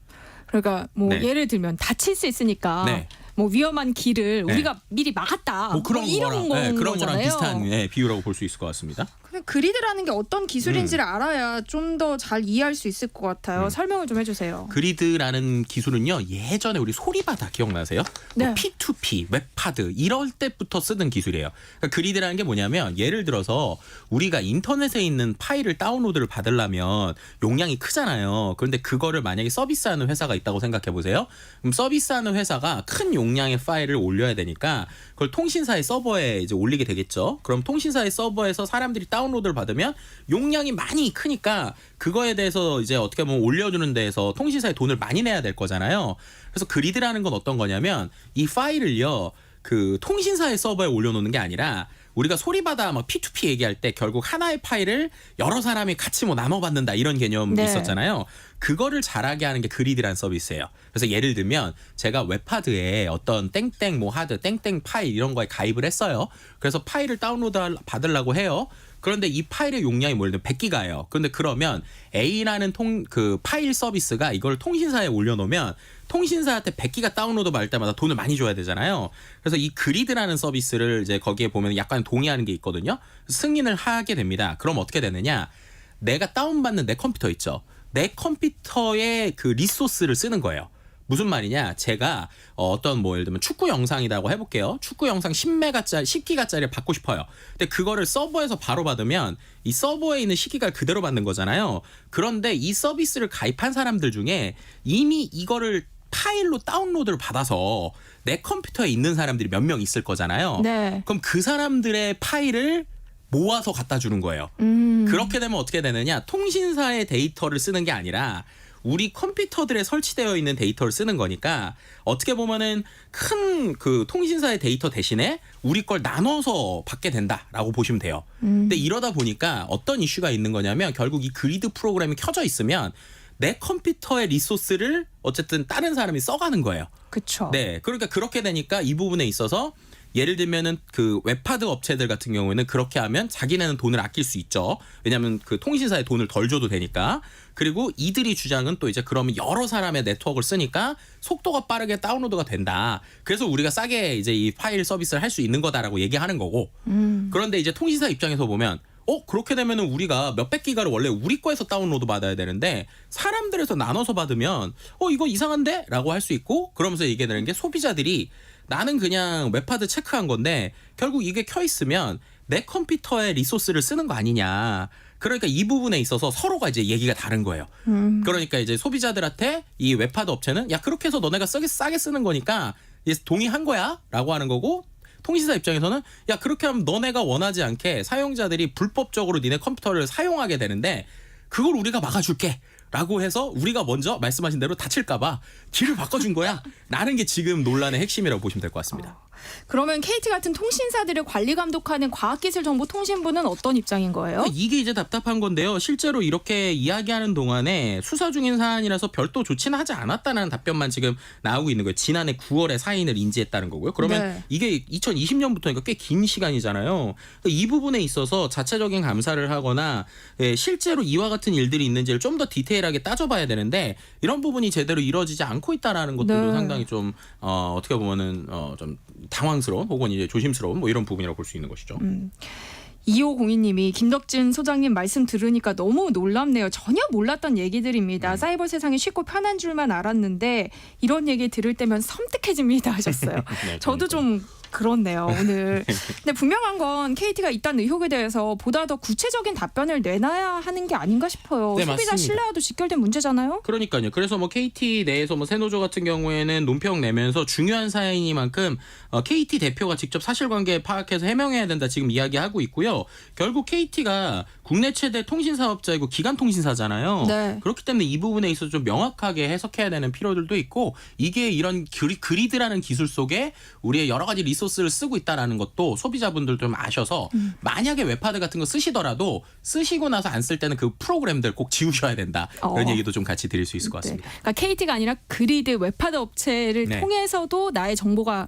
그러니까 뭐 네. 예를 들면 다칠 수 있으니까 네. 뭐 위험한 길을 네. 우리가 미리 막았다. 뭐 그런 이런 거랑 그런 거랑 거잖아요. 비슷한 비유라고 볼 수 있을 것 같습니다. 근데 그리드라는 게 어떤 기술인지를 알아야 좀 더 잘 이해할 수 있을 것 같아요. 설명을 좀 해주세요. 그리드라는 기술은요, 예전에 우리 소리바다 기억나세요? 네. 뭐 P2P, 웹하드 이럴 때부터 쓰던 기술이에요. 그러니까 그리드라는 게 뭐냐면 예를 들어서 우리가 인터넷에 있는 파일을 다운로드를 받으려면 용량이 크잖아요. 그런데 그거를 만약에 서비스하는 회사가 있다고 생각해 보세요. 그럼 서비스하는 회사가 큰 용량의 파일을 올려야 되니까 그걸 통신사의 서버에 이제 올리게 되겠죠. 그럼 통신사의 서버에서 사람들이 다운로드를 받으면 용량이 많이 크니까 그거에 대해서 이제 어떻게 보면 올려주는 데에서 통신사에 돈을 많이 내야 될 거잖아요. 그래서 그리드라는 건 어떤 거냐면 이 파일을요, 그 통신사의 서버에 올려놓는 게 아니라 우리가 소리바다 막 P2P 얘기할 때 결국 하나의 파일을 여러 사람이 같이 뭐 나눠받는다 이런 개념이 네. 있었잖아요. 그거를 잘하게 하는 게 그리드라는 서비스예요. 그래서 예를 들면 제가 웹하드에 어떤 땡땡 뭐 하드 땡땡 파일 이런 거에 가입을 했어요. 그래서 파일을 다운로드 받으려고 해요. 그런데 이 파일의 용량이 뭐 예를 들면 100기가예요. 그런데 그러면 A라는 그 파일 서비스가 이걸 통신사에 올려놓으면 통신사한테 100기가 다운로드 받을 때마다 돈을 많이 줘야 되잖아요. 그래서 이 그리드라는 서비스를 이제 거기에 보면 약간 동의하는 게 있거든요. 승인을 하게 됩니다. 그럼 어떻게 되느냐? 내가 다운받는 내 컴퓨터 있죠. 내 컴퓨터의 그 리소스를 쓰는 거예요. 무슨 말이냐? 제가 어떤 뭐 예를 들면 축구 영상이라고 해볼게요. 축구 영상 10메가짜리, 10기가짜리를 받고 싶어요. 근데 그거를 서버에서 바로 받으면 이 서버에 있는 10기가를 그대로 받는 거잖아요. 그런데 이 서비스를 가입한 사람들 중에 이미 이거를 파일로 다운로드를 받아서 내 컴퓨터에 있는 사람들이 몇 명 있을 거잖아요. 네. 그럼 그 사람들의 파일을 모아서 갖다 주는 거예요. 그렇게 되면 어떻게 되느냐? 통신사의 데이터를 쓰는 게 아니라 우리 컴퓨터들에 설치되어 있는 데이터를 쓰는 거니까 어떻게 보면은 큰 그 통신사의 데이터 대신에 우리 걸 나눠서 받게 된다라고 보시면 돼요. 근데 이러다 보니까 어떤 이슈가 있는 거냐면 결국 이 그리드 프로그램이 켜져 있으면 내 컴퓨터의 리소스를 어쨌든 다른 사람이 써가는 거예요. 그렇죠. 네, 그러니까 그렇게 되니까 이 부분에 있어서 예를 들면은 그 웹하드 업체들 같은 경우에는 그렇게 하면 자기네는 돈을 아낄 수 있죠. 왜냐하면 그 통신사에 돈을 덜 줘도 되니까. 그리고 이들이 주장은 또 이제 그러면 여러 사람의 네트워크를 쓰니까 속도가 빠르게 다운로드가 된다. 그래서 우리가 싸게 이제 이 파일 서비스를 할 수 있는 거다라고 얘기하는 거고. 그런데 이제 통신사 입장에서 보면 그렇게 되면은 우리가 몇백 기가를 원래 우리 거에서 다운로드 받아야 되는데 사람들에서 나눠서 받으면 이거 이상한데? 라고 할 수 있고 그러면서 얘기하는 게 소비자들이 나는 그냥 웹하드 체크한 건데 결국 이게 켜 있으면 내 컴퓨터의 리소스를 쓰는 거 아니냐. 그러니까 이 부분에 있어서 서로가 이제 얘기가 다른 거예요. 그러니까 이제 소비자들한테 이 웹하드 업체는 야 그렇게 해서 너네가 싸게 쓰는 거니까 동의한 거야 라고 하는 거고 통신사 입장에서는 야 그렇게 하면 너네가 원하지 않게 사용자들이 불법적으로 니네 컴퓨터를 사용하게 되는데 그걸 우리가 막아줄게 라고 해서 우리가 먼저 말씀하신 대로 다칠까 봐 길을 바꿔준 거야 라는 게 지금 논란의 핵심이라고 보시면 될 것 같습니다. 그러면 KT 같은 통신사들을 관리 감독하는 과학기술정보통신부는 어떤 입장인 거예요? 이게 이제 답답한 건데요. 실제로 이렇게 이야기하는 동안에 수사 중인 사안이라서 별도 조치는 하지 않았다는 답변만 지금 나오고 있는 거예요. 지난해 9월에 사인을 인지했다는 거고요. 그러면 네. 이게 2020년부터니까 꽤 긴 시간이잖아요. 이 부분에 있어서 자체적인 감사를 하거나 실제로 이와 같은 일들이 있는지를 좀 더 디테일하게 따져봐야 되는데 이런 부분이 제대로 이루어지지 않고 있다라는 것들도 네. 상당히 좀 어떻게 보면은 좀 당황스러운 혹은 이제 조심스러운 뭐 이런 부분이라고 볼 수 있는 것이죠. 2502님이 김덕진 소장님 말씀 들으니까 너무 놀랍네요. 전혀 몰랐던 얘기들입니다. 사이버 세상이 쉽고 편한 줄만 알았는데 이런 얘기 들을 때면 섬뜩해집니다 하셨어요. 네, 저도 좀 그렇네요 오늘. 근데 분명한 건 KT가 이딴 의혹에 대해서 보다 더 구체적인 답변을 내놔야 하는 게 아닌가 싶어요. 네, 소비자 맞습니다. 신뢰와도 직결된 문제잖아요. 그러니까요. 그래서 뭐 KT 내에서 뭐 세노조 같은 경우에는 논평 내면서 중요한 사안이니만큼 KT 대표가 직접 사실관계 파악해서 해명해야 된다 지금 이야기하고 있고요. 결국 KT가 국내 최대 통신사업자이고 기간통신사잖아요. 네. 그렇기 때문에 이 부분에 있어서 좀 명확하게 해석해야 되는 필요들도 있고 이게 이런 그리드라는 기술 속에 우리의 여러 가지 리소스를 쓰고 있다라는 것도 소비자분들 좀 아셔서 만약에 웹하드 같은 거 쓰시더라도 쓰시고 나서 안 쓸 때는 그 프로그램들 꼭 지우셔야 된다. 그런 얘기도 좀 같이 드릴 수 있을 것 같습니다. 그러니까 KT가 아니라 그리드 웹하드 업체를 네. 통해서도 나의 정보가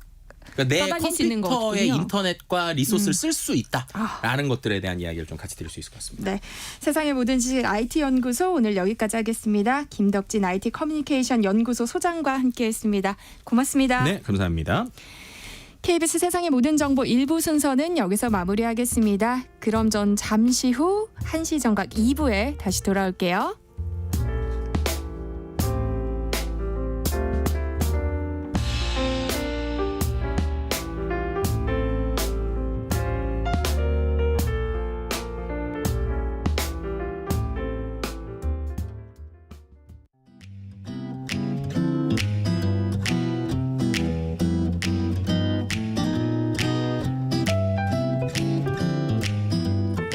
그러니까 내 떠다닐 수 있는 컴퓨터의 거군요. 인터넷과 리소스를 쓸 수 있다라는 것들에 대한 이야기를 좀 같이 드릴 수 있을 것 같습니다. 네, 세상의 모든 지식 IT 연구소 오늘 여기까지 하겠습니다. 김덕진 IT 커뮤니케이션 연구소 소장과 함께했습니다. 고맙습니다. 네, 감사합니다. KBS 세상의 모든 정보 1부 순서는 여기서 마무리하겠습니다. 그럼 전 잠시 후 1시 정각 2부에 다시 돌아올게요.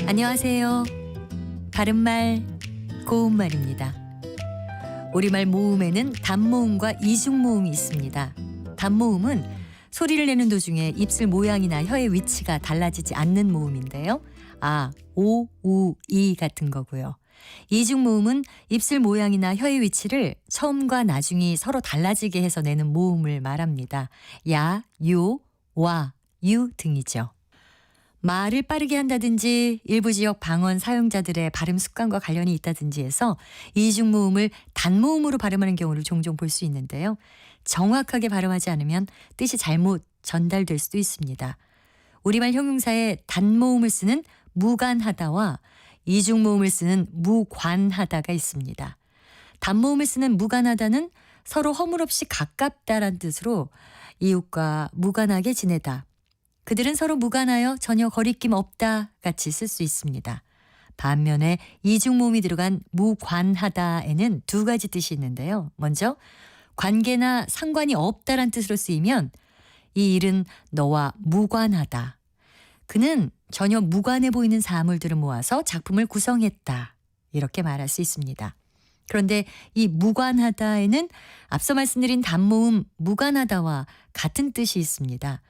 안녕하세요. 바른말, 고운말입니다. 우리말 모음에는 단모음과 이중모음이 있습니다. 단모음은 소리를 내는 도중에 입술 모양이나 혀의 위치가 달라지지 않는 모음인데요. 아, 오, 우, 이 같은 거고요. 이중모음은 입술 모양이나 혀의 위치를 처음과 나중이 서로 달라지게 해서 내는 모음을 말합니다. 야, 요, 와, 유 등이죠. 말을 빠르게 한다든지 일부 지역 방언 사용자들의 발음 습관과 관련이 있다든지 해서 이중모음을 단모음으로 발음하는 경우를 종종 볼 수 있는데요. 정확하게 발음하지 않으면 뜻이 잘못 전달될 수도 있습니다. 우리말 형용사에 단모음을 쓰는 무관하다와 이중모음을 쓰는 무관하다가 있습니다. 단모음을 쓰는 무관하다는 서로 허물없이 가깝다란 뜻으로 이웃과 무관하게 지내다. 그들은 서로 무관하여 전혀 거리낌 없다 같이 쓸 수 있습니다. 반면에 이중모음이 들어간 무관하다에는 두 가지 뜻이 있는데요. 먼저 관계나 상관이 없다란 뜻으로 쓰이면 이 일은 너와 무관하다. 그는 전혀 무관해 보이는 사물들을 모아서 작품을 구성했다. 이렇게 말할 수 있습니다. 그런데 이 무관하다에는 앞서 말씀드린 단모음 무관하다와 같은 뜻이 있습니다.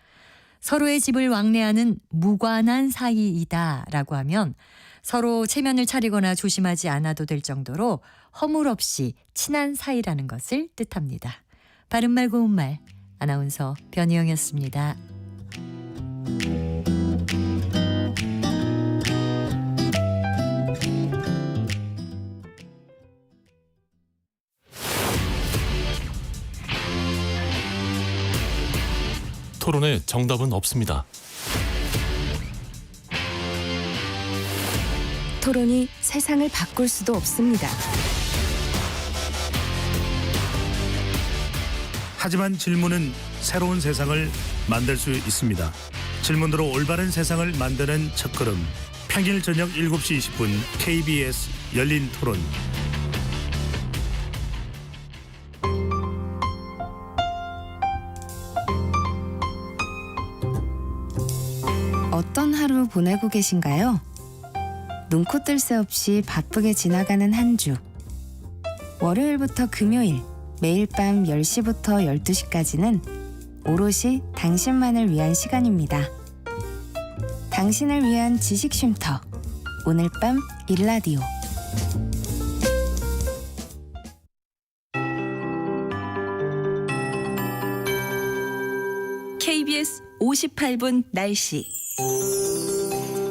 서로의 집을 왕래하는 무관한 사이이다라고 하면 서로 체면을 차리거나 조심하지 않아도 될 정도로 허물 없이 친한 사이라는 것을 뜻합니다. 바른말 고운말 아나운서 변희영이었습니다. 토론에 정답은 없습니다. 토론이 세상을 바꿀 수도 없습니다. 하지만 질문은 새로운 세상을 만들 수 있습니다. 질문으로 올바른 세상을 만드는 첫걸음. 평일 저녁 7시 20분 KBS 열린 토론. 어떤 하루 보내고 계신가요? 눈코 뜰 새 없이 바쁘게 지나가는 한 주. 월요일부터 금요일, 매일 밤 10시부터 12시까지는 오롯이 당신만을 위한 시간입니다. 당신을 위한 지식 쉼터. 오늘 밤 일라디오. KBS 58분 날씨.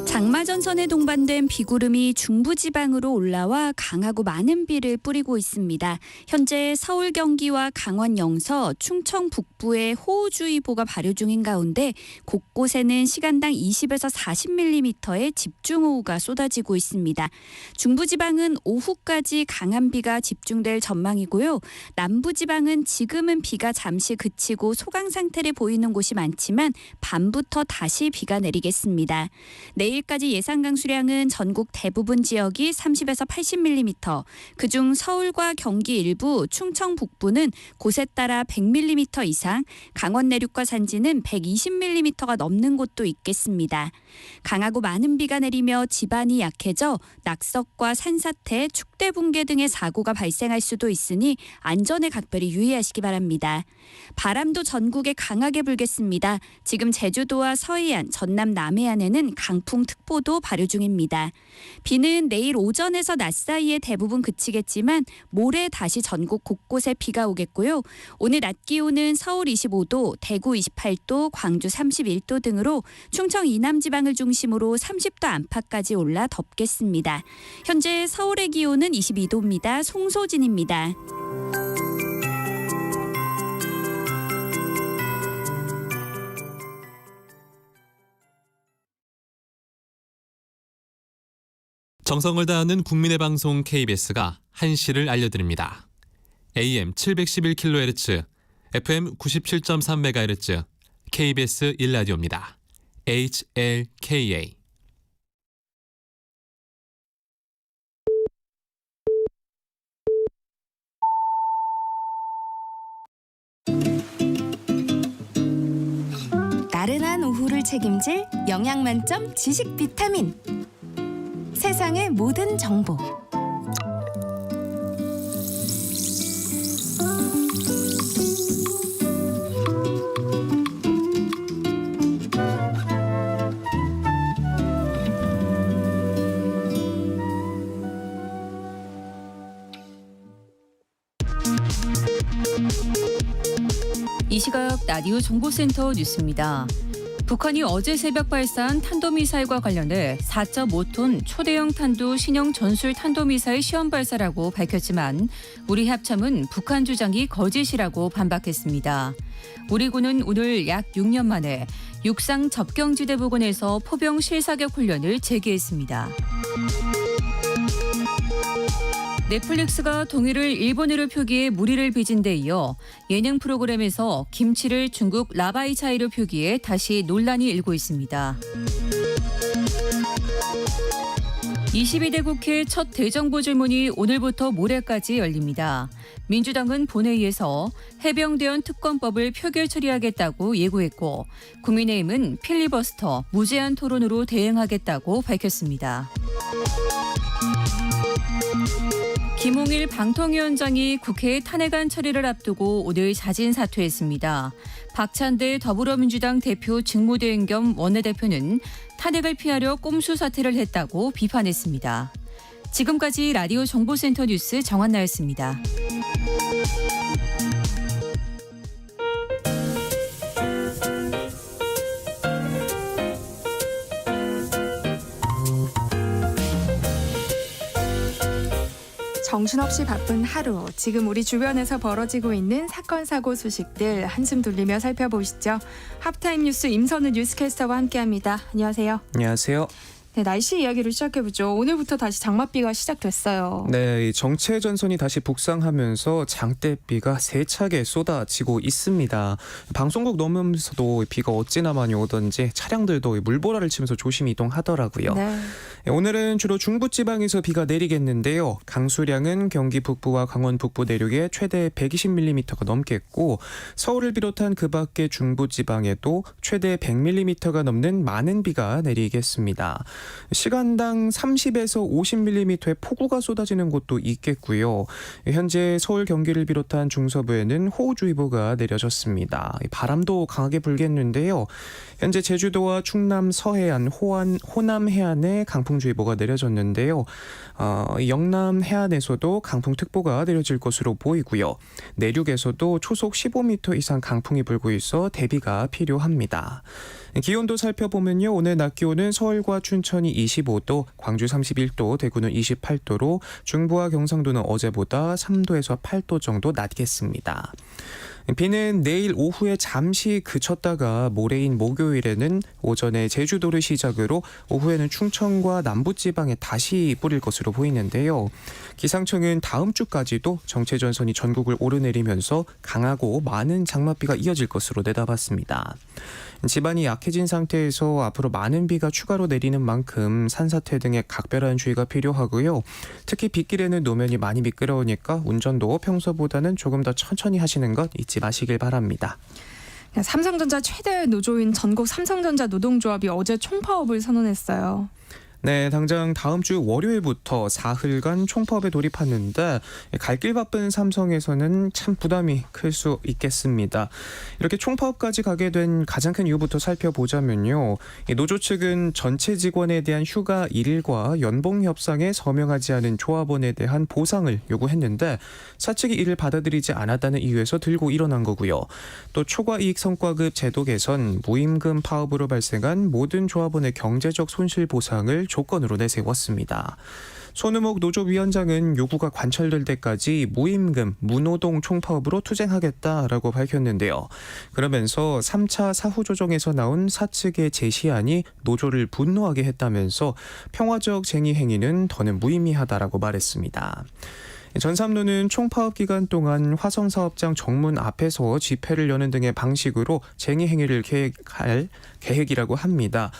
장마 전선에 동반된 비구름이 중부지방으로 올라와 강하고 많은 비를 뿌리고 있습니다. 현재 서울, 경기와 강원 영서, 충청 북부에 호우주의보가 발효 중인 가운데 곳곳에는 시간당 20에서 40mm의 집중호우가 쏟아지고 있습니다. 중부지방은 오후까지 강한 비가 집중될 전망이고요. 남부지방은 지금은 비가 잠시 그치고 소강 상태를 보이는 곳이 많지만 밤부터 다시 비가 내리겠습니다. 내일까지 예상 강수량은 전국 대부분 지역이 30에서 80mm, 그중 서울과 경기 일부, 충청 북부는 곳에 따라 100mm 이상, 강원 내륙과 산지는 120mm가 넘는 곳도 있겠습니다. 강하고 많은 비가 내리며 지반이 약해져 낙석과 산사태, 축 속대 붕괴 등의 사고가 발생할 수도 있으니 안전에 각별히 유의하시기 바랍니다. 바람도 전국에 강하게 불겠습니다. 지금 제주도와 서해안, 전남 남해안에는 강풍특보도 발효 중입니다. 비는 내일 오전에서 낮 사이에 대부분 그치겠지만 모레 다시 전국 곳곳에 비가 오겠고요. 오늘 낮 기온은 서울 25도, 대구 28도, 광주 31도 등으로 충청 이남 지방을 중심으로 30도 안팎까지 올라 덥겠습니다. 현재 서울의 기온은 22도입니다. 송소진입니다. 정성을 다하는 국민의 방송 KBS가 한시를 알려드립니다. AM 711kHz, FM 97.3MHz, KBS 1라디오입니다. HLKA. 나른한 오후를 책임질 영양 만점 지식 비타민. 세상의 모든 정보. 이 시각 라디오 정보센터 뉴스입니다. 북한이 어제 새벽 발사한 탄도미사일과 관련해 4.5톤 초대형 탄도 신형 전술 탄도미사일 시험 발사라고 밝혔지만 우리 합참은 북한 주장이 거짓이라고 반박했습니다. 우리 군은 오늘 약 6년 만에 육상 접경지대 부근에서 포병 실사격 훈련을 재개했습니다. 넷플릭스가 동의를 일본어로 표기해 무리를 빚은 데 이어 예능 프로그램에서 김치를 중국 라바이차이로 표기해 다시 논란이 일고 있습니다. 22대 국회 첫 대정부 질문이 오늘부터 모레까지 열립니다. 민주당은 본회의에서 해병대원 특검법을 표결 처리하겠다고 예고했고 국민의힘은 필리버스터 무제한 토론으로 대응하겠다고 밝혔습니다. 김홍일 방통위원장이 국회의 탄핵안 처리를 앞두고 오늘 자진 사퇴했습니다. 박찬대 더불어민주당 대표 직무대행 겸 원내대표는 탄핵을 피하려 꼼수 사퇴를 했다고 비판했습니다. 지금까지 라디오 정보센터 뉴스 정한나였습니다. 정신없이 바쁜 하루, 지금 우리 주변에서 벌어지고 있는 사건, 사고 소식들 한숨 돌리며 살펴보시죠. 하프타임 뉴스 임선우 뉴스캐스터와 함께합니다. 안녕하세요. 안녕하세요. 네, 날씨 이야기를 시작해보죠. 오늘부터 다시 장맛비가 시작됐어요. 네, 정체 전선이 다시 북상하면서 장대비가 세차게 쏟아지고 있습니다. 방송국 넘으면서도 비가 어찌나 많이 오던지 차량들도 물보라를 치면서 조심히 이동하더라고요. 네. 오늘은 주로 중부지방에서 비가 내리겠는데요. 강수량은 경기 북부와 강원 북부 내륙에 최대 120mm가 넘겠고 서울을 비롯한 그 밖의 중부지방에도 최대 100mm가 넘는 많은 비가 내리겠습니다. 시간당 30에서 50mm의 폭우가 쏟아지는 곳도 있겠고요. 현재 서울 경기를 비롯한 중서부에는 호우주의보가 내려졌습니다. 바람도 강하게 불겠는데요. 현재 제주도와 충남 서해안, 호남 해안에 강풍주의보가 내려졌는데요. 영남 해안에서도 강풍특보가 내려질 것으로 보이고요. 내륙에서도 초속 15m 이상 강풍이 불고 있어 대비가 필요합니다. 기온도 살펴보면요. 오늘 낮 기온은 서울과 춘천이 25도, 광주 31도, 대구는 28도로 중부와 경상도는 어제보다 3도에서 8도 정도 낮겠습니다. 비는 내일 오후에 잠시 그쳤다가 모레인 목요일에는 오전에 제주도를 시작으로 오후에는 충청과 남부지방에 다시 뿌릴 것으로 보이는데요. 기상청은 다음 주까지도 정체전선이 전국을 오르내리면서 강하고 많은 장맛비가 이어질 것으로 내다봤습니다. 지반이 약해진 상태에서 앞으로 많은 비가 추가로 내리는 만큼 산사태 등의 각별한 주의가 필요하고요. 특히 빗길에는 노면이 많이 미끄러우니까 운전도 평소보다는 조금 더 천천히 하시는 것 잊지 마시길 바랍니다. 삼성전자 최대 노조인 전국 삼성전자 노동조합이 어제 총파업을 선언했어요. 네, 당장 다음 주 월요일부터 사흘간 총파업에 돌입하는데 갈 길 바쁜 삼성에서는 참 부담이 클 수 있겠습니다. 이렇게 총파업까지 가게 된 가장 큰 이유부터 살펴보자면요. 노조 측은 전체 직원에 대한 휴가 일과 연봉 협상에 서명하지 않은 조합원에 대한 보상을 요구했는데 사측이 이를 받아들이지 않았다는 이유에서 들고 일어난 거고요. 또 초과 이익 성과급 제도 개선, 무임금 파업으로 발생한 모든 조합원의 경제적 손실 보상을 조건으로 내세웠습니다. 손우목 노조위원장은 요구가 관철될 때까지 무임금, 무노동 총파업으로 투쟁하겠다라고 밝혔는데요. 그러면서 3차 사후조정에서 나온 사측의 제시안이 노조를 분노하게 했다면서 평화적 쟁의 행위는 더는 무의미하다라고 말했습니다. 전삼로는 총파업 기간 동안 화성사업장 정문 앞에서 집회를 여는 등의 방식으로 쟁의 행위를 계획할 계획이라고 합니다.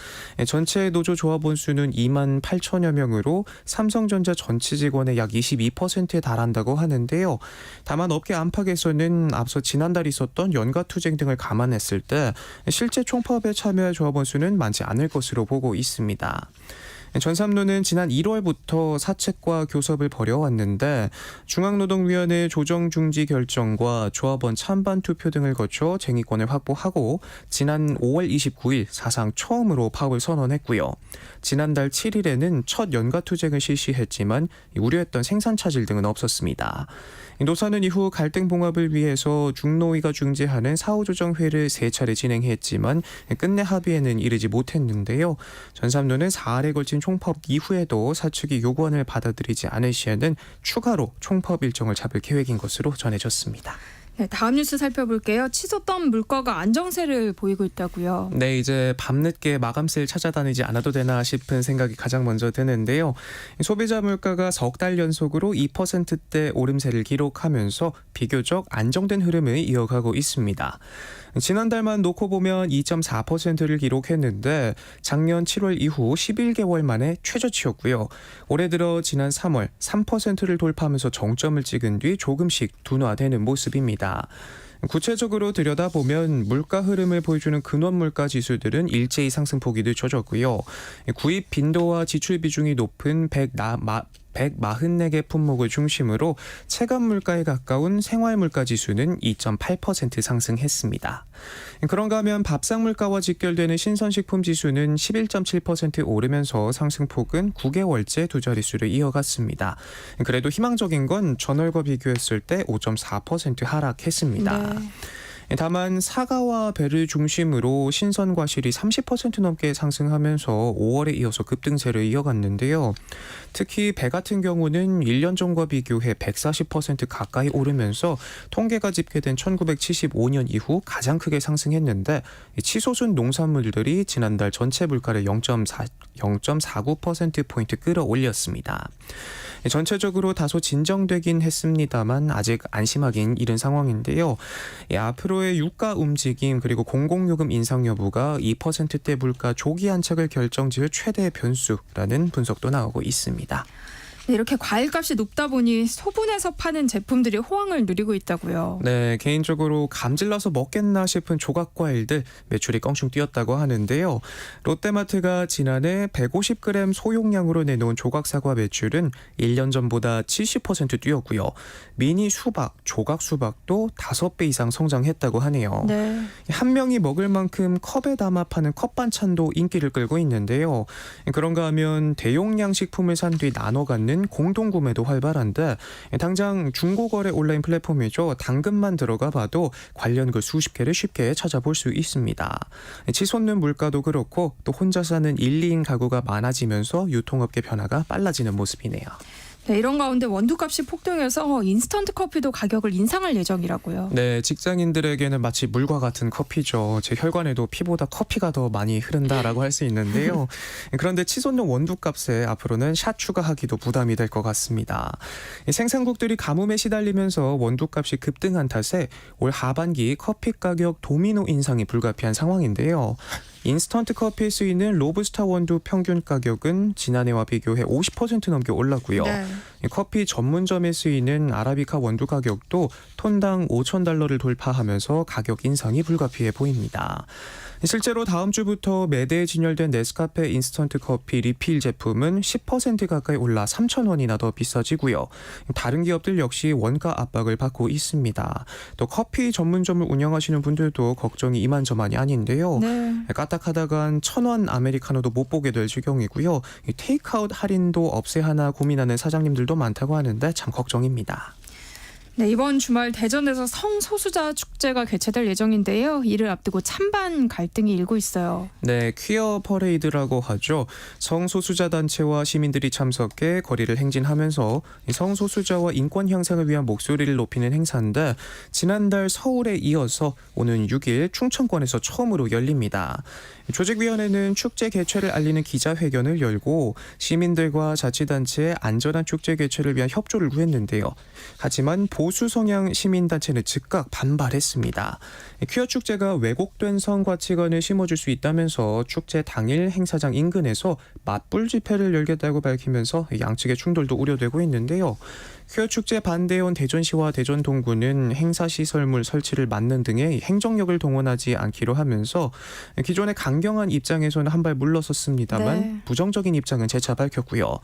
전체 노조 조합원 수는 2만 8천여 명으로 삼성전자 전체 직원의 약 22%에 달한다고 하는데요. 다만 업계 안팎에서는 앞서 지난달 있었던 연가투쟁 등을 감안했을 때 실제 총파업에 참여할 조합원 수는 많지 않을 것으로 보고 있습니다. 전삼로는 지난 1월부터 사측과 교섭을 벌여왔는데 중앙노동위원회 조정 중지 결정과 조합원 찬반 투표 등을 거쳐 쟁의권을 확보하고 지난 5월 29일 사상 처음으로 파업을 선언했고요. 지난달 7일에는 첫 연가투쟁을 실시했지만 우려했던 생산 차질 등은 없었습니다. 노사는 이후 갈등 봉합을 위해서 중노위가 중재하는 사후조정회를 3차례 진행했지만 끝내 합의에는 이르지 못했는데요. 전삼로는 4일에 걸친 총파업 이후에도 사측이 요구안을 받아들이지 않을 시에는 추가로 총파업 일정을 잡을 계획인 것으로 전해졌습니다. 네, 다음 뉴스 살펴볼게요. 치솟던 물가가 안정세를 보이고 있다고요. 네, 이제 밤늦게 마감세일 찾아다니지 않아도 되나 싶은 생각이 가장 먼저 드는데요. 소비자 물가가 석 달 연속으로 2%대 오름세를 기록하면서 비교적 안정된 흐름을 이어가고 있습니다. 지난달만 놓고 보면 2.4%를 기록했는데 작년 7월 이후 11개월 만에 최저치였고요. 올해 들어 지난 3월 3%를 돌파하면서 정점을 찍은 뒤 조금씩 둔화되는 모습입니다. 구체적으로 들여다보면 물가 흐름을 보여주는 근원 물가 지수들은 일제히 상승폭이 늦춰졌고요. 구입 빈도와 지출 비중이 높은 144개 품목을 중심으로 체감 물가에 가까운 생활 물가 지수는 2.8% 상승했습니다. 그런가 하면 밥상 물가와 직결되는 신선식품 지수는 11.7% 오르면서 상승폭은 9개월째 두 자릿수를 이어갔습니다. 그래도 희망적인 건 전월과 비교했을 때 5.4% 하락했습니다. 네. 다만 사과와 배를 중심으로 신선 과실이 30% 넘게 상승하면서 5월에 이어서 급등세를 이어갔는데요. 특히 배 같은 경우는 1년 전과 비교해 140% 가까이 오르면서 통계가 집계된 1975년 이후 가장 크게 상승했는데 치솟은 농산물들이 지난달 전체 물가를 0.49%포인트 끌어올렸습니다. 전체적으로 다소 진정되긴 했습니다만 아직 안심하긴 이른 상황인데요. 앞으로의 유가 움직임 그리고 공공요금 인상 여부가 2%대 물가 조기 안착을 결정지을 최대의 변수라는 분석도 나오고 있습니다. 네, 이렇게 과일값이 높다 보니 소분해서 파는 제품들이 호황을 누리고 있다고요. 네, 개인적으로 감질나서 먹겠나 싶은 조각과일들 매출이 껑충 뛰었다고 하는데요. 롯데마트가 지난해 150g 소용량으로 내놓은 조각사과 매출은 1년 전보다 70% 뛰었고요. 미니 수박, 조각 수박도 5배 이상 성장했다고 하네요. 네. 한 명이 먹을 만큼 컵에 담아 파는 컵반찬도 인기를 끌고 있는데요. 그런가 하면 대용량 식품을 산 뒤 나눠 갖는 공동구매도 활발한데 당장 중고거래 온라인 플랫폼이죠. 당근만 들어가 봐도 관련 글 수십 개를 쉽게 찾아볼 수 있습니다. 치솟는 물가도 그렇고 또 혼자 사는 1, 2인 가구가 많아지면서 유통업계 변화가 빨라지는 모습이네요. 네, 이런 가운데 원두값이 폭등해서 인스턴트 커피도 가격을 인상할 예정이라고요. 네, 직장인들에게는 마치 물과 같은 커피죠. 제 혈관에도 피보다 커피가 더 많이 흐른다라고 할 수 있는데요. 그런데 치솟는 원두값에 앞으로는 샷 추가하기도 부담이 될 것 같습니다. 생산국들이 가뭄에 시달리면서 원두값이 급등한 탓에 올 하반기 커피 가격 도미노 인상이 불가피한 상황인데요. 인스턴트 커피에 쓰이는 로부스타 원두 평균 가격은 지난해와 비교해 50% 넘게 올랐고요. 네. 커피 전문점에 쓰이는 아라비카 원두 가격도 톤당 $5,000를 돌파하면서 가격 인상이 불가피해 보입니다. 실제로 다음 주부터 매대에 진열된 네스카페 인스턴트 커피 리필 제품은 10% 가까이 올라 3,000원이나 더 비싸지고요. 다른 기업들 역시 원가 압박을 받고 있습니다. 또 커피 전문점을 운영하시는 분들도 걱정이 이만저만이 아닌데요. 네. 까딱하다간 1,000원 아메리카노도 못 보게 될 지경이고요. 테이크아웃 할인도 없애하나 고민하는 사장님들도 많다고 하는데 참 걱정입니다. 네, 이번 주말 대전에서 성소수자 축제가 개최될 예정인데요. 이를 앞두고 찬반 갈등이 일고 있어요. 네, 퀴어 퍼레이드라고 하죠. 성소수자 단체와 시민들이 참석해 거리를 행진하면서 성소수자와 인권 향상을 위한 목소리를 높이는 행사인데 지난달 서울에 이어서 오는 6일 충청권에서 처음으로 열립니다. 조직위원회는 축제 개최를 알리는 기자회견을 열고 시민들과 자치단체의 안전한 축제 개최를 위한 협조를 구했는데요. 하지만 보수 성향 시민단체는 즉각 반발했습니다. 퀴어 축제가 왜곡된 성가치관을 심어줄 수 있다면서 축제 당일 행사장 인근에서 맞불 집회를 열겠다고 밝히면서 양측의 충돌도 우려되고 있는데요. 퀴어 축제 반대해온 대전시와 대전동구는 행사시설물 설치를 막는 등의 행정력을 동원하지 않기로 하면서 기존의 강경한 입장에서는 한 발 물러섰습니다만 네. 부정적인 입장은 재차 밝혔고요.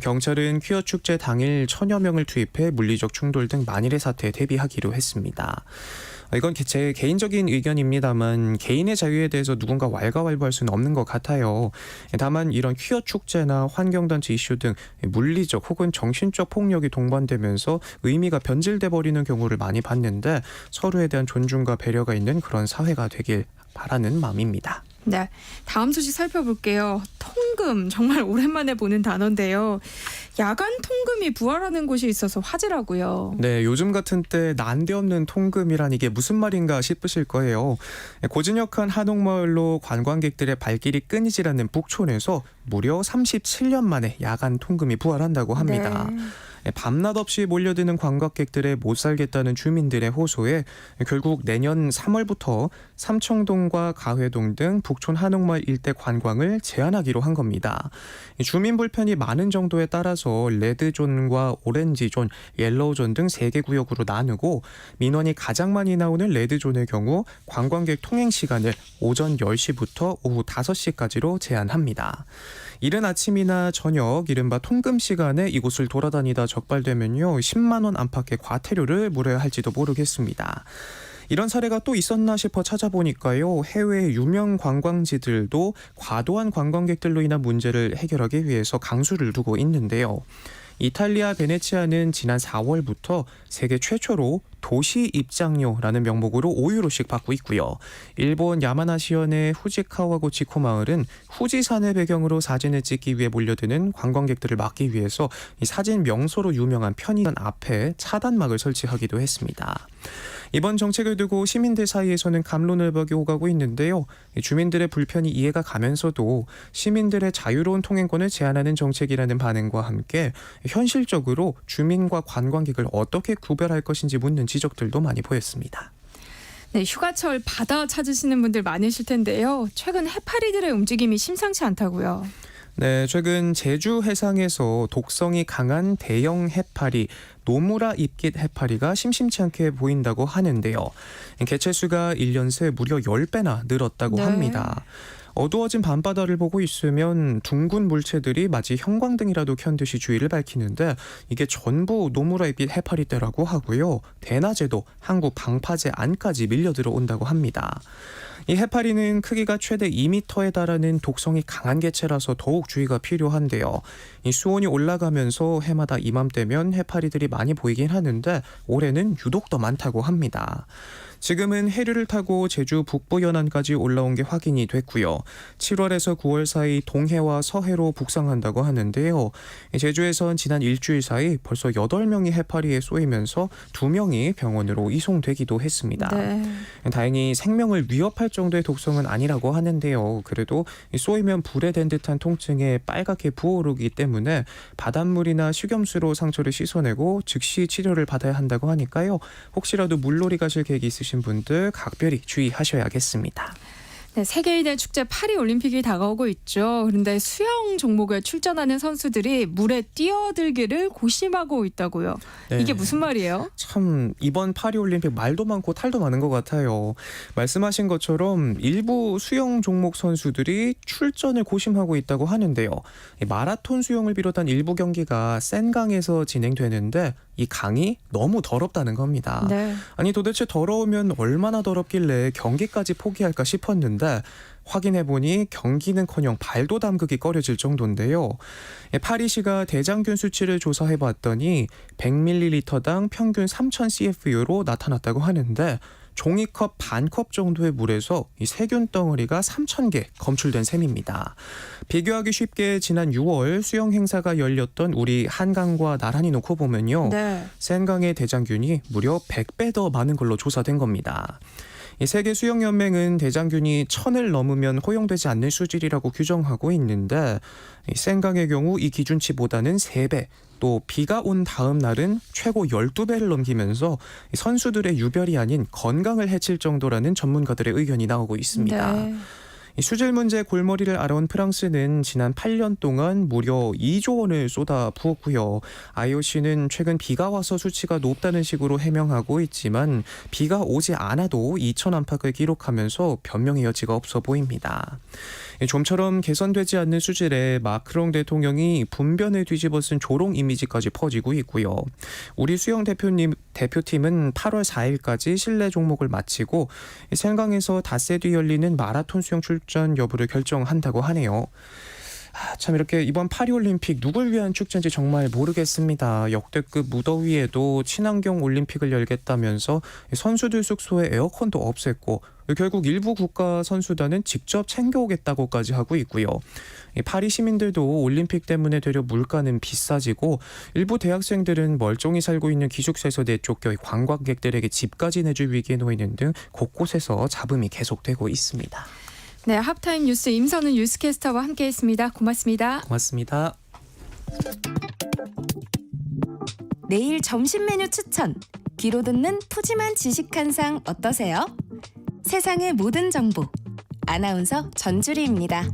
경찰은 퀴어 축제 당일 1,000여 명을 투입해 물리적 충돌 등 만일의 사태에 대비하기로 했습니다. 이건 제 개인적인 의견입니다만 개인의 자유에 대해서 누군가 왈가왈부할 수는 없는 것 같아요. 다만 이런 퀴어 축제나 환경단체 이슈 등 물리적 혹은 정신적 폭력이 동반되면서 의미가 변질돼 버리는 경우를 많이 봤는데 서로에 대한 존중과 배려가 있는 그런 사회가 되길 바라는 마음입니다. 네, 다음 소식 살펴볼게요. 통금, 정말 오랜만에 보는 단어인데요. 야간 통금이 부활하는 곳이 있어서 화제라고요. 네, 요즘 같은 때 난데없는 통금이란 이게 무슨 말인가 싶으실 거예요. 고즈넉한 한옥마을로 관광객들의 발길이 끊이질 않는 북촌에서 무려 37년 만에 야간 통금이 부활한다고 합니다. 네. 밤낮 없이 몰려드는 관광객들의 못 살겠다는 주민들의 호소에 결국 내년 3월부터 삼청동과 가회동 등 북촌 한옥마을 일대 관광을 제한하기로 한 겁니다. 주민 불편이 많은 정도에 따라서 레드존과 오렌지존, 옐로우존 등 3개 구역으로 나누고 민원이 가장 많이 나오는 레드존의 경우 관광객 통행 시간을 오전 10시부터 오후 5시까지로 제한합니다. 이른 아침이나 저녁 이른바 통금 시간에 이곳을 돌아다니다 적발되면요 10만 원 안팎의 과태료를 물어야 할지도 모르겠습니다. 이런 사례가 또 있었나 싶어 찾아보니까요. 해외 유명 관광지들도 과도한 관광객들로 인한 문제를 해결하기 위해서 강수를 두고 있는데요. 이탈리아 베네치아는 지난 4월부터 세계 최초로 도시 입장료라는 명목으로 5유로씩 받고 있고요. 일본 야마나시현의 후지카와고 지코 마을은 후지산을 배경으로 사진을 찍기 위해 몰려드는 관광객들을 막기 위해서 이 사진 명소로 유명한 편의점 앞에 차단막을 설치하기도 했습니다. 이번 정책을 두고 시민들 사이에서는 갑론을박이 오가고 있는데요. 주민들의 불편이 이해가 가면서도 시민들의 자유로운 통행권을 제한하는 정책이라는 반응과 함께 현실적으로 주민과 관광객을 어떻게 구별할 것인지 묻는 지적들도 많이 보였습니다. 네, 휴가철 바다 찾으시는 분들 많으실 텐데요. 최근 해파리들의 움직임이 심상치 않다고요. 네, 최근 제주 해상에서 독성이 강한 대형 해파리 노무라 잎깃 해파리가 심심치 않게 보인다고 하는데요. 개체수가 1년 새 무려 10배나 늘었다고 네. 합니다. 어두워진 밤바다를 보고 있으면 둥근 물체들이 마치 형광등이라도 켠 듯이 주위를 밝히는데 이게 전부 노무라 잎깃 해파리떼라고 하고요. 대낮에도 한국 방파제 안까지 밀려들어 온다고 합니다. 이 해파리는 크기가 최대 2m에 달하는 독성이 강한 개체라서 더욱 주의가 필요한데요. 이 수온이 올라가면서 해마다 이맘때면 해파리들이 많이 보이긴 하는데 올해는 유독 더 많다고 합니다. 지금은 해류를 타고 제주 북부 연안까지 올라온 게 확인이 됐고요. 7월에서 9월 사이 동해와 서해로 북상한다고 하는데요. 제주에선 지난 일주일 사이 벌써 8명이 해파리에 쏘이면서 2명이 병원으로 이송되기도 했습니다. 네. 다행히 생명을 위협할 정도의 독성은 아니라고 하는데요. 그래도 쏘이면 불에 댄 듯한 통증에 빨갛게 부어오르기 때문에 바닷물이나 식염수로 상처를 씻어내고 즉시 치료를 받아야 한다고 하니까요. 혹시라도 물놀이 가실 계획이 있으신 분들 각별히 주의하셔야겠습니다. 네, 세계인의 축제 파리올림픽이 다가오고 있죠. 그런데 수영 종목에 출전하는 선수들이 물에 뛰어들기를 고심하고 있다고요. 네. 이게 무슨 말이에요? 참 이번 파리올림픽 말도 많고 탈도 많은 것 같아요. 말씀하신 것처럼 일부 수영 종목 선수들이 출전을 고심하고 있다고 하는데요. 마라톤 수영을 비롯한 일부 경기가 센 강에서 진행되는데 이 강이 너무 더럽다는 겁니다. 네. 아니 도대체 더러우면 얼마나 더럽길래 경기까지 포기할까 싶었는데 확인해보니 경기는커녕 발도 담그기 꺼려질 정도인데요. 파리시가 대장균 수치를 조사해봤더니 100ml당 평균 3000 CFU로 나타났다고 하는데 종이컵 반컵 정도의 물에서 이 세균 덩어리가 3000개 검출된 셈입니다. 비교하기 쉽게 지난 6월 수영 행사가 열렸던 우리 한강과 나란히 놓고 보면요. 네. 센강의 대장균이 무려 100배 더 많은 걸로 조사된 겁니다. 이 세계 수영연맹은 대장균이 1000을 넘으면 허용되지 않는 수질이라고 규정하고 있는데 이 센강의 경우 이 기준치보다는 3배, 또 비가 온 다음 날은 최고 12배를 넘기면서 선수들의 유별이 아닌 건강을 해칠 정도라는 전문가들의 의견이 나오고 있습니다. 네. 이 수질 문제 골머리를 알아온 프랑스는 지난 8년 동안 무려 2조 원을 쏟아 부었고요. IOC는 최근 비가 와서 수치가 높다는 식으로 해명하고 있지만 비가 오지 않아도 2천 안팎을 기록하면서 변명의 여지가 없어 보입니다. 좀처럼 개선되지 않는 수질에 마크롱 대통령이 분변을 뒤집어쓴 조롱 이미지까지 퍼지고 있고요. 우리 수영 대표팀은 8월 4일까지 실내 종목을 마치고 센강에서 닷새 뒤 열리는 마라톤 수영 출전 여부를 결정한다고 하네요. 참 이렇게 이번 파리올림픽 누굴 위한 축제인지 정말 모르겠습니다. 역대급 무더위에도 친환경 올림픽을 열겠다면서 선수들 숙소에 에어컨도 없앴고 결국 일부 국가 선수단은 직접 챙겨오겠다고까지 하고 있고요. 파리 시민들도 올림픽 때문에 되려 물가는 비싸지고 일부 대학생들은 멀쩡히 살고 있는 기숙사에서 내쫓겨 관광객들에게 집까지 내줄 위기에 놓이는 등 곳곳에서 잡음이 계속되고 있습니다. 네, 합타임 뉴스 임선은 뉴스캐스터와 함께했습니다. 고맙습니다. 고맙습니다. 내일 점심 메뉴 추천. 귀로 듣는 푸짐한 지식 한 상 어떠세요? 세상의 모든 정보. 아나운서 전주리입니다.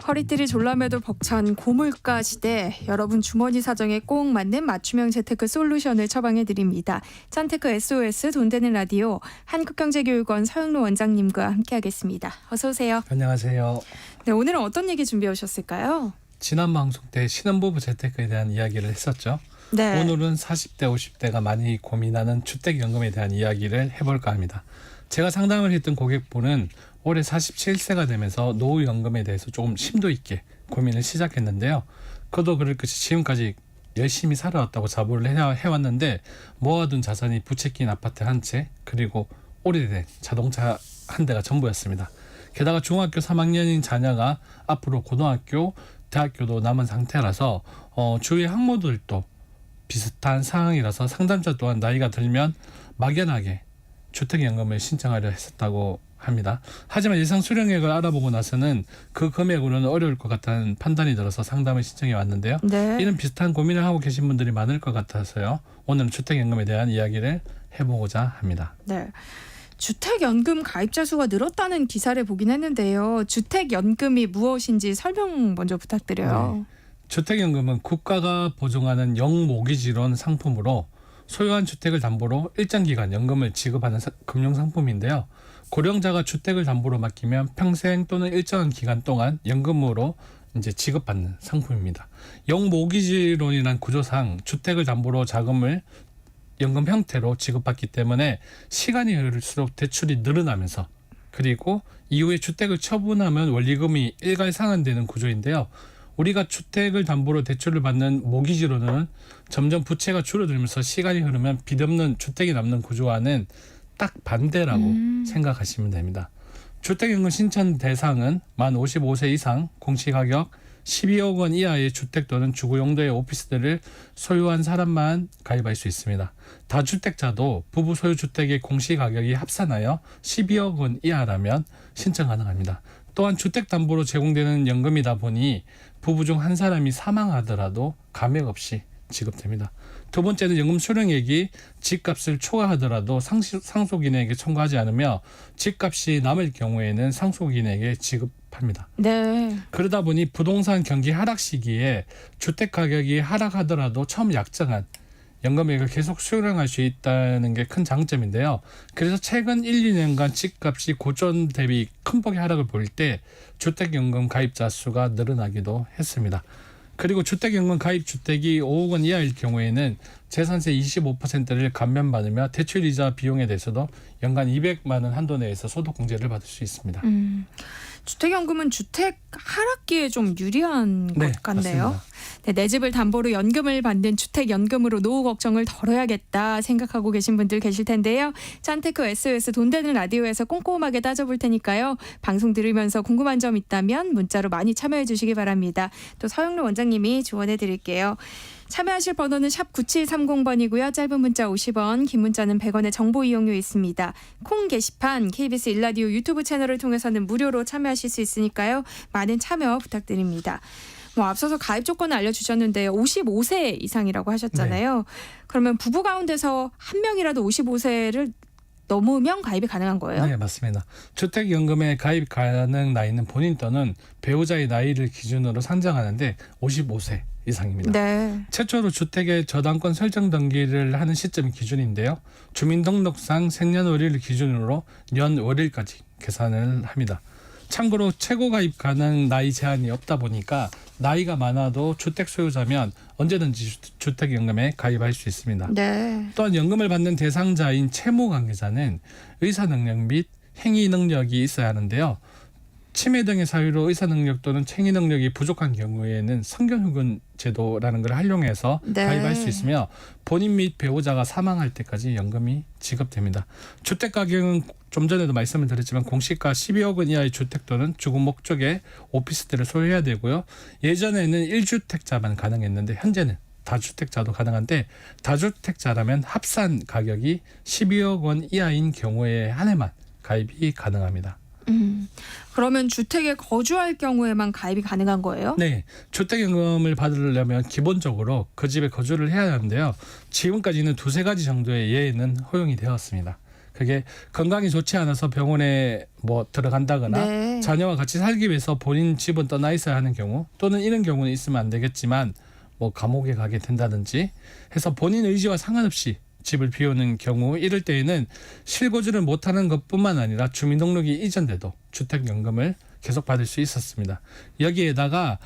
허리띠를 졸라매도 벅찬 고물가 시대, 여러분 주머니 사정에 꼭 맞는 맞춤형 재테크 솔루션을 처방해드립니다. 짠테크 SOS 돈 되는 라디오 한국경제교육원 서영로 원장님과 함께하겠습니다. 어서 오세요. 안녕하세요. 네, 오늘은 어떤 얘기 준비해 오셨을까요? 지난 방송 때 신혼부부 재테크에 대한 이야기를 했었죠. 네. 오늘은 40대, 50대가 많이 고민하는 주택연금에 대한 이야기를 해볼까 합니다. 제가 상담을 했던 고객분은 올해 47세가 되면서 노후연금에 대해서 조금 심도 있게 고민을 시작했는데요. 그도 그럴 것이 지금까지 열심히 살아왔다고 자부를 해왔는데 모아둔 자산이 부채 낀 아파트 한 채 그리고 오래된 자동차 한 대가 전부였습니다. 게다가 중학교 3학년인 자녀가 앞으로 고등학교, 대학교도 남은 상태라서 주위 학부모들도 비슷한 상황이라서 상담자 또한 나이가 들면 막연하게 주택연금을 신청하려 했었다고 합니다. 하지만 예상 수령액을 알아보고 나서는 그 금액으로는 어려울 것 같다는 판단이 들어서 상담을 신청해 왔는데요. 네. 이런 비슷한 고민을 하고 계신 분들이 많을 것 같아서요. 오늘은 주택연금에 대한 이야기를 해보고자 합니다. 네. 주택연금 가입자 수가 늘었다는 기사를 보긴 했는데요. 주택연금이 무엇인지 설명 먼저 부탁드려요. 네. 주택연금은 국가가 보증하는 영모기지론 상품으로 소유한 주택을 담보로 일정 기간 연금을 지급하는 금융상품인데요. 고령자가 주택을 담보로 맡기면 평생 또는 일정한 기간 동안 연금으로 이제 지급받는 상품입니다. 영모기지론이란 구조상 주택을 담보로 자금을 연금 형태로 지급받기 때문에 시간이 흐를수록 대출이 늘어나면서 그리고 이후에 주택을 처분하면 원리금이 일괄 상환되는 구조인데요. 우리가 주택을 담보로 대출을 받는 모기지로는 점점 부채가 줄어들면서 시간이 흐르면 빚 없는 주택이 남는 구조와는 딱 반대라고 생각하시면 됩니다. 주택연금 신청 대상은 만 55세 이상 공시가격 12억 원 이하의 주택 또는 주거 용도의 오피스텔을 소유한 사람만 가입할 수 있습니다. 다주택자도 부부 소유 주택의 공시가격이 합산하여 12억 원 이하라면 신청 가능합니다. 또한 주택담보로 제공되는 연금이다 보니 부부 중 한 사람이 사망하더라도 감액 없이 지급됩니다. 두 번째는 연금 수령액이 집값을 초과하더라도 상속인에게 청구하지 않으며 집값이 남을 경우에는 상속인에게 지급합니다. 네. 그러다 보니 부동산 경기 하락 시기에 주택 가격이 하락하더라도 처음 약정한 연금액을 계속 수령할 수 있다는 게 큰 장점인데요. 그래서 최근 1, 2년간 집값이 고점 대비 큰 폭의 하락을 보일 때 주택연금 가입자 수가 늘어나기도 했습니다. 그리고 주택연금 가입 주택이 5억 원 이하일 경우에는 재산세 25%를 감면받으며 대출이자 비용에 대해서도 연간 200만 원 한도 내에서 소득공제를 받을 수 있습니다. 주택연금은 주택 하락기에 좀 유리한 네, 것 같네요. 맞습니다. 네, 내 집을 담보로 연금을 받는 주택연금으로 노후 걱정을 덜어야겠다 생각하고 계신 분들 계실 텐데요. 짠테크 SOS 돈 되는 라디오에서 꼼꼼하게 따져볼 테니까요. 방송 들으면서 궁금한 점 있다면 문자로 많이 참여해 주시기 바랍니다. 또 서영로 원장님이 조언해 드릴게요. 참여하실 번호는 샵 9730번이고요. 짧은 문자 50원, 긴 문자는 100원의 정보 이용료 있습니다. 콩 게시판 KBS 일라디오 유튜브 채널을 통해서는 무료로 참여하실 수 있으니까요. 많은 참여 부탁드립니다. 앞서서 가입 조건을 알려주셨는데 55세 이상이라고 하셨잖아요. 네. 그러면 부부 가운데서 한 명이라도 55세를 넘으면 가입이 가능한 거예요? 네, 맞습니다. 주택연금에 가입 가능 나이는 본인 또는 배우자의 나이를 기준으로 산정하는데 55세 이상입니다. 네. 최초로 주택의 저당권 설정 등기를 하는 시점이 기준인데요. 주민등록상 생년월일을 기준으로 연월일까지 계산을 합니다. 참고로 최고 가입 가능 나이 제한이 없다 보니까 나이가 많아도 주택 소유자면 언제든지 주택연금에 가입할 수 있습니다. 네. 또한 연금을 받는 대상자인 채무 관계자는 의사 능력 및 행위 능력이 있어야 하는데요. 치매 등의 사유로 의사 능력 또는 행위 능력이 부족한 경우에는 성견hu군 제도라는 걸 활용해서 네. 가입할 수 있으며 본인 및 배우자가 사망할 때까지 연금이 지급됩니다. 주택 가격은 좀 전에도 말씀을 드렸지만 공시가 12억 원 이하의 주택 또는 주거 목적의 오피스텔을 소유해야 되고요. 예전에는 1주택자만 가능했는데 현재는 다주택자도 가능한데 다주택자라면 합산 가격이 12억 원 이하인 경우에 한 해만 가입이 가능합니다. 그러면 주택에 거주할 경우에만 가입이 가능한 거예요? 네. 주택연금을 받으려면 기본적으로 그 집에 거주를 해야 하는데요. 지금까지는 2-3가지 정도의 예외는 허용이 되었습니다. 그게 건강이 좋지 않아서 병원에 들어간다거나 네. 자녀와 같이 살기 위해서 본인 집은 떠나 있어야 하는 경우 또는 이런 경우는 있으면 안 되겠지만 감옥에 가게 된다든지 해서 본인 의지와 상관없이 집을 비우는 경우 이럴 때에는 실거주를 못하는 것뿐만 아니라 주민등록이 이전돼도 주택연금을 계속 받을 수 있었습니다. 여기에다가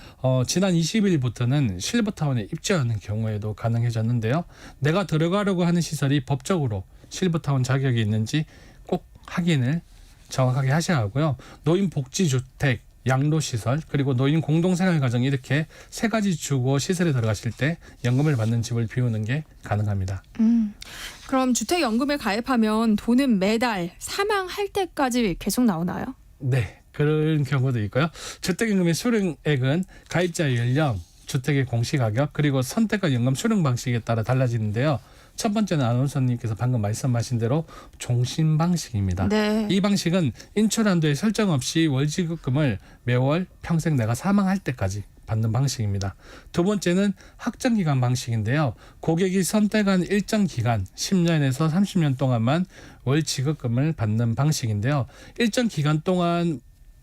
지난 20일부터는 실버타운에 입주하는 경우에도 가능해졌는데요. 내가 들어가려고 하는 시설이 법적으로 실버타운 자격이 있는지 꼭 확인을 정확하게 하셔야 하고요. 노인복지주택, 양로시설, 그리고 노인 공동생활가정 이렇게 3가지 주거 시설에 들어가실 때 연금을 받는 집을 비우는 게 가능합니다. 그럼 주택연금에 가입하면 돈은 매달 사망할 때까지 계속 나오나요? 네, 그런 경우도 있고요. 주택연금의 수령액은 가입자의 연령, 주택의 공시가격, 그리고 선택한 연금 수령 방식에 따라 달라지는데요. 첫 번째는 아나운서님께서 방금 말씀하신 대로 종신 방식입니다. 네. 이 방식은 인출한도에 설정 없이 월지급금을 매월 평생 내가 사망할 때까지 받는 방식입니다. 두 번째는 확정기간 방식인데요. 고객이 선택한 일정 기간 10년에서 30년 동안만 월지급금을 받는 방식인데요. 일정 기간 동안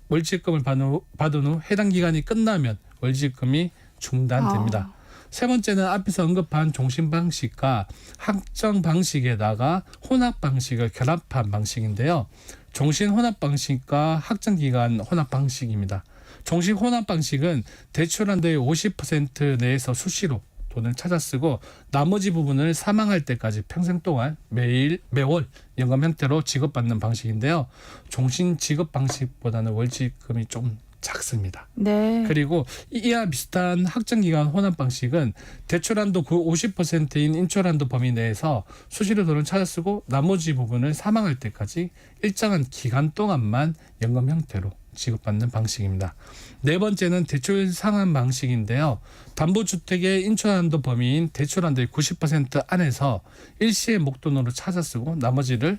월지급금을 받은 후 해당 기간이 끝나면 월지급금이 중단됩니다. 세 번째는 앞에서 언급한 종신 방식과 확정 방식에다가 혼합 방식을 결합한 방식인데요. 종신 혼합 방식과 확정 기간 혼합 방식입니다. 종신 혼합 방식은 대출한도의 50% 내에서 수시로 돈을 찾아 쓰고 나머지 부분을 사망할 때까지 평생 동안 매월 연금 형태로 지급받는 방식인데요. 종신 지급 방식보다는 월지급금이 좀 작습니다. 네. 그리고 이와 비슷한 확정기간 혼합 방식은 대출한도 그 50%인 인출한도 범위 내에서 수시로 돈을 찾아 쓰고 나머지 부분을 사망할 때까지 일정한 기간 동안만 연금 형태로 지급받는 방식입니다. 네 번째는 대출 상환 방식인데요. 담보주택의 인출한도 범위인 대출한도의 90% 안에서 일시의 목돈으로 찾아 쓰고 나머지를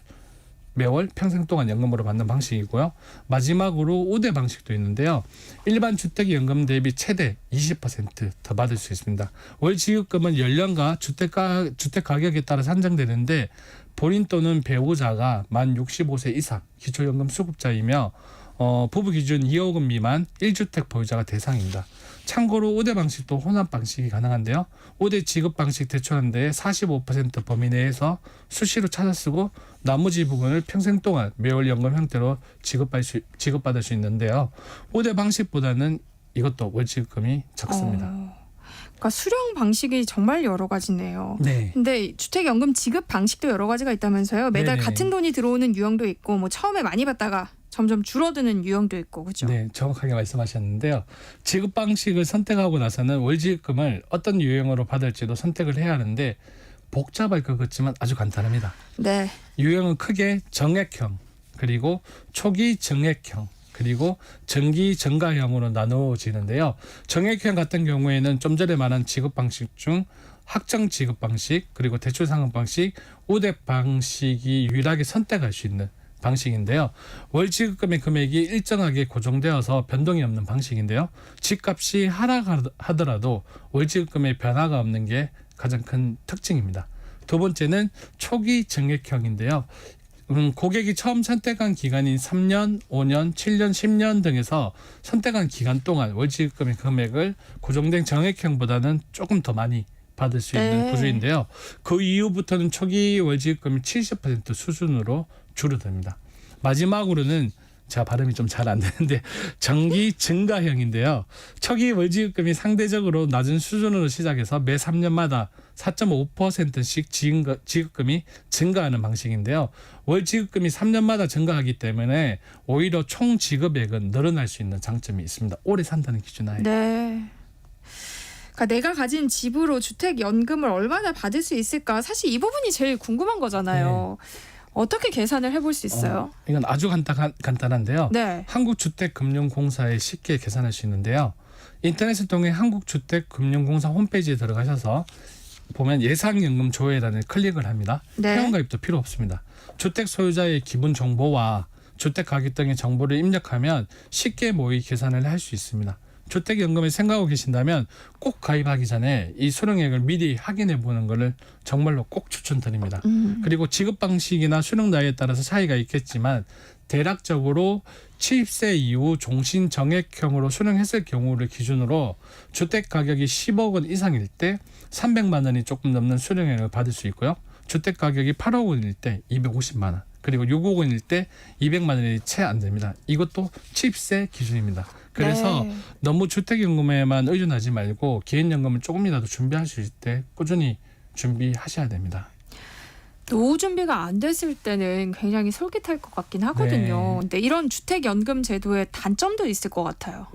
매월 평생 동안 연금으로 받는 방식이고요. 마지막으로 우대 방식도 있는데요. 일반 주택연금 대비 최대 20%더 받을 수 있습니다. 월 지급금은 연령과 주택 가격에 따라 산정되는데 본인 또는 배우자가 만 65세 이상 기초연금 수급자이며 부부 기준 2억 원 미만 1주택 보유자가 대상입니다. 참고로 우대 방식도 혼합 방식이 가능한데요. 우대 지급 방식 대출하는 데 45% 범위 내에서 수시로 찾아 쓰고 나머지 부분을 평생 동안 매월 연금 형태로 지급받을 수 있는데요. 우대 방식보다는 이것도 월 지급금이 적습니다. 그러니까 수령 방식이 정말 여러 가지네요. 네. 근데 주택연금 지급 방식도 여러 가지가 있다면서요. 매달 네네. 같은 돈이 들어오는 유형도 있고 뭐 처음에 많이 받다가 점점 줄어드는 유형도 있고 그렇죠? 네, 정확하게 말씀하셨는데요. 지급 방식을 선택하고 나서는 월 지급금을 어떤 유형으로 받을지도 선택을 해야 하는데 복잡할 것 같지만 아주 간단합니다. 네. 유형은 크게 정액형, 그리고 초기 정액형, 그리고 정기 정가형으로 나누어지는데요. 정액형 같은 경우에는 좀 전에 말한 지급 방식 중 확정 지급 방식, 그리고 대출 상환 방식, 우대 방식이 유일하게 선택할 수 있는 방식인데요. 월 지급금의 금액이 일정하게 고정되어서 변동이 없는 방식인데요. 집값이 하락하더라도 월 지급금의 변화가 없는 게 가장 큰 특징입니다. 두 번째는 초기 정액형인데요. 고객이 처음 선택한 기간인 3년, 5년, 7년, 10년 등에서 선택한 기간 동안 월 지급금의 금액을 고정된 정액형보다는 조금 더 많이 받을 수 있는 구조인데요. 그 이후부터는 초기 월 지급금이 70% 수준으로 줄어듭니다. 마지막으로는 제가 발음이 좀 잘 안 되는데 정기 증가형인데요. 초기 월 지급금이 상대적으로 낮은 수준으로 시작해서 매 3년마다 4.5%씩 지급금이 증가하는 방식인데요. 월 지급금이 3년마다 증가하기 때문에 오히려 총 지급액은 늘어날 수 있는 장점이 있습니다. 오래 산다는 기준하에. 네. 그러니까 내가 가진 집으로 주택연금을 얼마나 받을 수 있을까? 사실 이 부분이 제일 궁금한 거잖아요. 어떻게 계산을 해볼 수 있어요? 이건 아주 간단한데요. 네. 한국주택금융공사에 쉽게 계산할 수 있는데요. 인터넷을 통해 한국주택금융공사 홈페이지에 들어가셔서 보면 예상연금 조회란을 클릭을 합니다. 네. 회원가입도 필요 없습니다. 주택 소유자의 기본 정보와 주택 가격 등의 정보를 입력하면 쉽게 모의 계산을 할 수 있습니다. 주택연금을 생각하고 계신다면 꼭 가입하기 전에 이 수령액을 미리 확인해 보는 것을 정말로 꼭 추천드립니다. 그리고 지급 방식이나 수령 나이에 따라서 차이가 있겠지만 대략적으로 70세 이후 종신 정액형으로 수령했을 경우를 기준으로 주택 가격이 10억 원 이상일 때 300만 원이 조금 넘는 수령액을 받을 수 있고요. 주택 가격이 8억 원일 때 250만 원, 그리고 6억 원일 때 200만 원이 채 안 됩니다. 이것도 70세 기준입니다. 그래서 너무 주택연금에만 의존하지 말고 개인연금을 조금이라도 준비할 수 있을 때 꾸준히 준비하셔야 됩니다. 노후 준비가 안 됐을 때는 굉장히 솔깃할 것 같긴 하거든요. 근데 이런 주택연금 제도의 단점도 있을 것 같아요.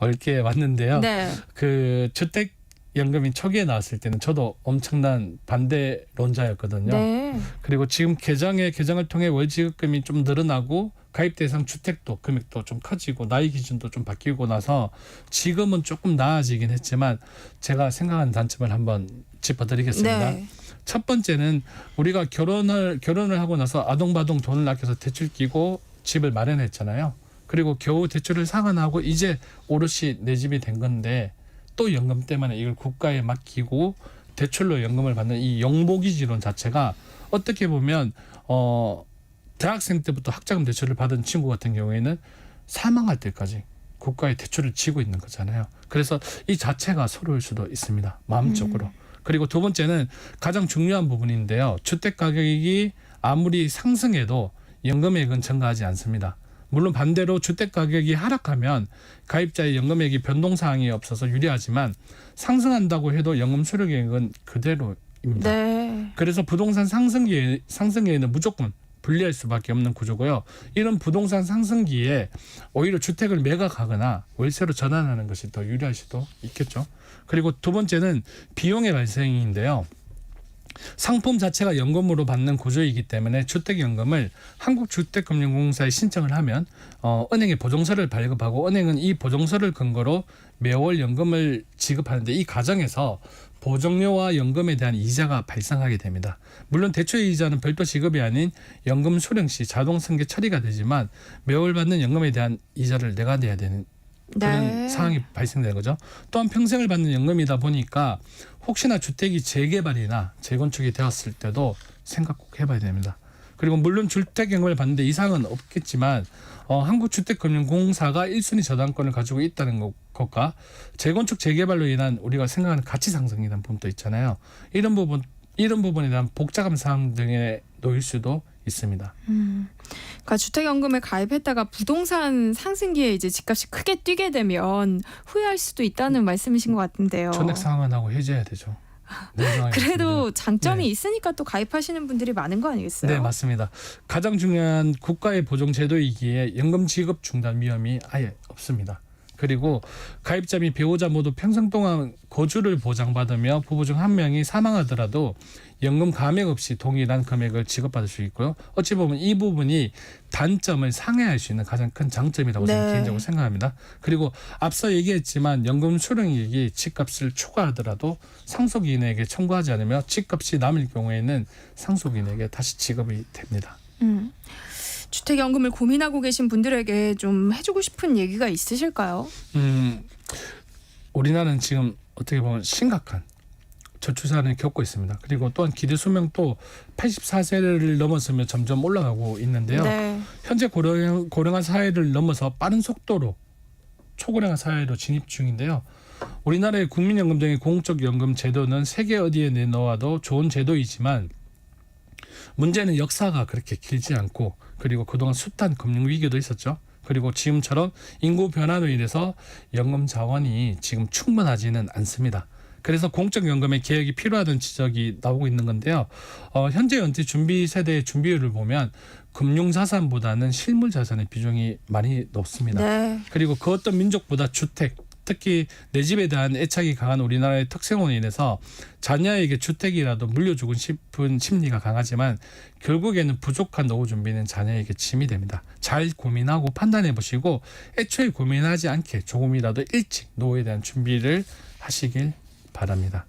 옳게 왔는데요. 네. 그 주택연금이 초기에 나왔을 때는 저도 엄청난 반대론자였거든요. 네. 그리고 지금 개정을 통해 월 지급금이 좀 늘어나고 가입 대상 주택도 금액도 좀 커지고 나이 기준도 좀 바뀌고 나서 지금은 조금 나아지긴 했지만 제가 생각하는 단점을 한번 짚어드리겠습니다. 네. 첫 번째는 우리가 결혼을 하고 나서 아동바동 돈을 아껴서 대출 끼고 집을 마련했잖아요. 그리고 겨우 대출을 상환하고 이제 오롯이 내 집이 된 건데 또 연금 때문에 이걸 국가에 맡기고 대출로 연금을 받는 이 영모기지론 자체가 어떻게 보면 대학생 때부터 학자금 대출을 받은 친구 같은 경우에는 사망할 때까지 국가의 대출을 지고 있는 거잖아요. 그래서 이 자체가 서러울 수도 있습니다. 마음적으로. 그리고 두 번째는 가장 중요한 부분인데요. 주택 가격이 아무리 상승해도 연금액은 증가하지 않습니다. 물론 반대로 주택 가격이 하락하면 가입자의 연금액이 변동사항이 없어서 유리하지만 상승한다고 해도 연금 수령액은 그대로입니다. 네. 그래서 부동산 상승기에는 무조건 불리할 수밖에 없는 구조고요. 이런 부동산 상승기에 오히려 주택을 매각하거나 월세로 전환하는 것이 더 유리할 수도 있겠죠. 그리고 두 번째는 비용의 발생인데요. 상품 자체가 연금으로 받는 구조이기 때문에 주택연금을 한국주택금융공사에 신청을 하면 은행에 보증서를 발급하고 은행은 이 보증서를 근거로 매월 연금을 지급하는데 이 과정에서 보정료와 연금에 대한 이자가 발생하게 됩니다. 물론 대출 이자는 별도 지급이 아닌 연금 수령 시 자동 승계 처리가 되지만 매월 받는 연금에 대한 이자를 내가 내야 되는 그런 상황이 발생되는 거죠. 또한 평생을 받는 연금이다 보니까 혹시나 주택이 재개발이나 재건축이 되었을 때도 생각 꼭 해봐야 됩니다. 그리고 물론 주택연금을 받는데 이상은 없겠지만 한국주택금융공사가 1순위 저당권을 가지고 있다는 것과 재건축 재개발로 인한 우리가 생각하는 가치 상승이라는 부분도 있잖아요. 이런 부분에 대한 복잡한 사항 등에 놓일 수도 있습니다. 그러니까 주택연금에 가입했다가 부동산 상승기에 이제 집값이 크게 뛰게 되면 후회할 수도 있다는 말씀이신 것 같은데요. 전액 상환하고 해줘야 되죠. 그래도 장점이 네. 있으니까 또 가입하시는 분들이 많은 거 아니겠어요? 네, 맞습니다. 가장 중요한 국가의 보정 제도이기에 연금 지급 중단 위험이 아예 없습니다. 그리고 가입자 및 배우자 모두 평생 동안 거주를 보장받으며 부부 중 한 명이 사망하더라도 연금 감액 없이 동일한 금액을 지급받을 수 있고요. 어찌 보면 이 부분이 단점을 상회할 수 있는 가장 큰 장점이라고 저는 개인적으로 생각합니다. 그리고 앞서 얘기했지만 연금 수령액이 집값을 초과하더라도 상속인에게 청구하지 않으며 집값이 남을 경우에는 상속인에게 다시 지급이 됩니다. 주택연금을 고민하고 계신 분들에게 좀 해주고 싶은 얘기가 있으실까요? 우리나라는 지금 어떻게 보면 심각한 저출산을 겪고 있습니다. 그리고 또한 기대 수명도 84세를 넘어서며 점점 올라가고 있는데요. 네. 현재 고령화 사회를 넘어서 빠른 속도로 초고령화 사회로 진입 중인데요. 우리나라의 국민연금 등의 공적 연금 제도는 세계 어디에 내놓아도 좋은 제도이지만 문제는 역사가 그렇게 길지 않고 그리고 그동안 숱한 금융 위기도 있었죠. 그리고 지금처럼 인구 변화로 인해서 연금 자원이 지금 충분하지는 않습니다. 그래서 공적연금의 개혁이 필요하다는 지적이 나오고 있는 건데요. 현재 연체 준비 세대의 준비율을 보면 금융자산보다는 실물자산의 비중이 많이 높습니다. 네. 그리고 그 어떤 민족보다 주택, 특히 내 집에 대한 애착이 강한 우리나라의 특성으로 인해서 자녀에게 주택이라도 물려주고 싶은 심리가 강하지만 결국에는 부족한 노후 준비는 자녀에게 짐이 됩니다. 잘 고민하고 판단해 보시고 애초에 고민하지 않게 조금이라도 일찍 노후에 대한 준비를 하시길 바랍니다.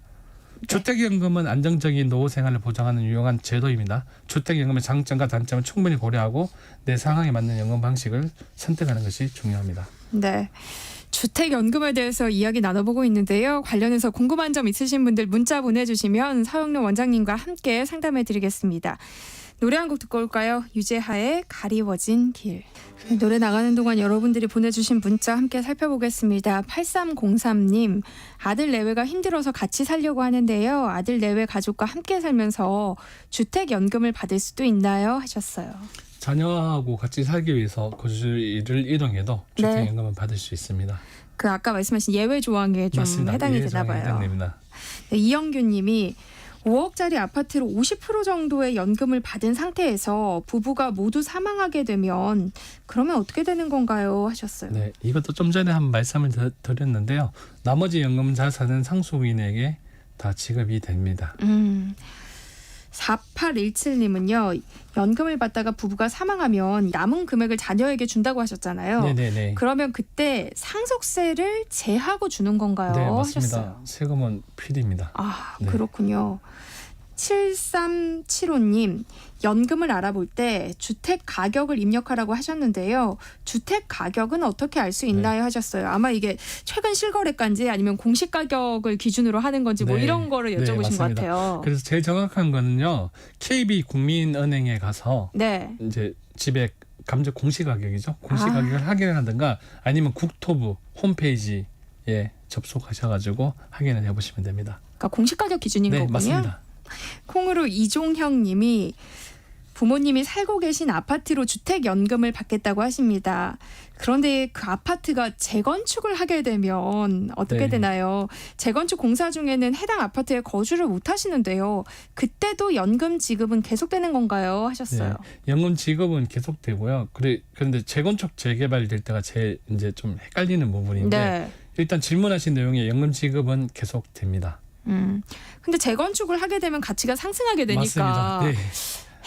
주택연금은 안정적인 노후 생활을 보장하는 유용한 제도입니다. 주택연금의 장점과 단점을 충분히 고려하고 내 상황에 맞는 연금 방식을 선택하는 것이 중요합니다. 네. 주택연금에 대해서 이야기 나눠보고 있는데요. 관련해서 궁금한 점 있으신 분들 문자 보내주시면 서영록 원장님과 함께 상담해드리겠습니다. 노래 한 곡 듣고 올까요? 유재하의 가리워진 길. 노래 나가는 동안 여러분들이 보내주신 문자 함께 살펴보겠습니다. 8303님, 아들 내외가 힘들어서 같이 살려고 하는데요. 아들 내외 가족과 함께 살면서 주택연금을 받을 수도 있나요? 하셨어요. 자녀하고 같이 살기 위해서 거주지를 이동해도 주택연금은 받을 수 있습니다. 그 아까 말씀하신 예외 조항에 좀 맞습니다. 해당이 되나 봐요. 해당됩니다. 네, 이영균 님이 5억짜리 아파트로 50% 정도의 연금을 받은 상태에서 부부가 모두 사망하게 되면 그러면 어떻게 되는 건가요? 하셨어요. 네, 이것도 좀 전에 한 말씀을 드렸는데요. 나머지 연금 자산은 상속인에게 다 지급이 됩니다. 4817님은요. 연금을 받다가 부부가 사망하면 남은 금액을 자녀에게 준다고 하셨잖아요. 네네네. 그러면 그때 상속세를 제하고 주는 건가요? 네, 맞습니다. 하셨어요. 세금은 필입니다. 아, 네. 그렇군요. 7375님, 연금을 알아볼 때 주택 가격을 입력하라고 하셨는데요. 주택 가격은 어떻게 알 수 있나요? 하셨어요. 아마 이게 최근 실거래가인지 아니면 공시 가격을 기준으로 하는 건지 뭐 네. 이런 거를 여쭤보신 것 맞습니다. 같아요. 그래서 제일 정확한 거는요. KB 국민은행에 가서 네. 이제 집에 감정 공시 가격이죠. 공시 가격을 확인하든가 아니면 국토부 홈페이지에 접속하셔가지고 확인을 해보시면 됩니다. 그러니까 공시 가격 기준인 네, 거군요. 맞습니다. 콩으로 이종형 님이 부모님이 살고 계신 아파트로 주택연금을 받겠다고 하십니다. 그런데 그 아파트가 재건축을 하게 되면 어떻게 네. 되나요? 재건축 공사 중에는 해당 아파트에 거주를 못 하시는데요. 그때도 연금 지급은 계속되는 건가요? 하셨어요. 네, 연금 지급은 계속되고요. 그런데 재건축 재개발될 때가 제일 이제 좀 헷갈리는 부분인데 네. 일단 질문하신 내용에 연금 지급은 계속됩니다. 근데 재건축을 하게 되면 가치가 상승하게 되니까 맞습니다. 네.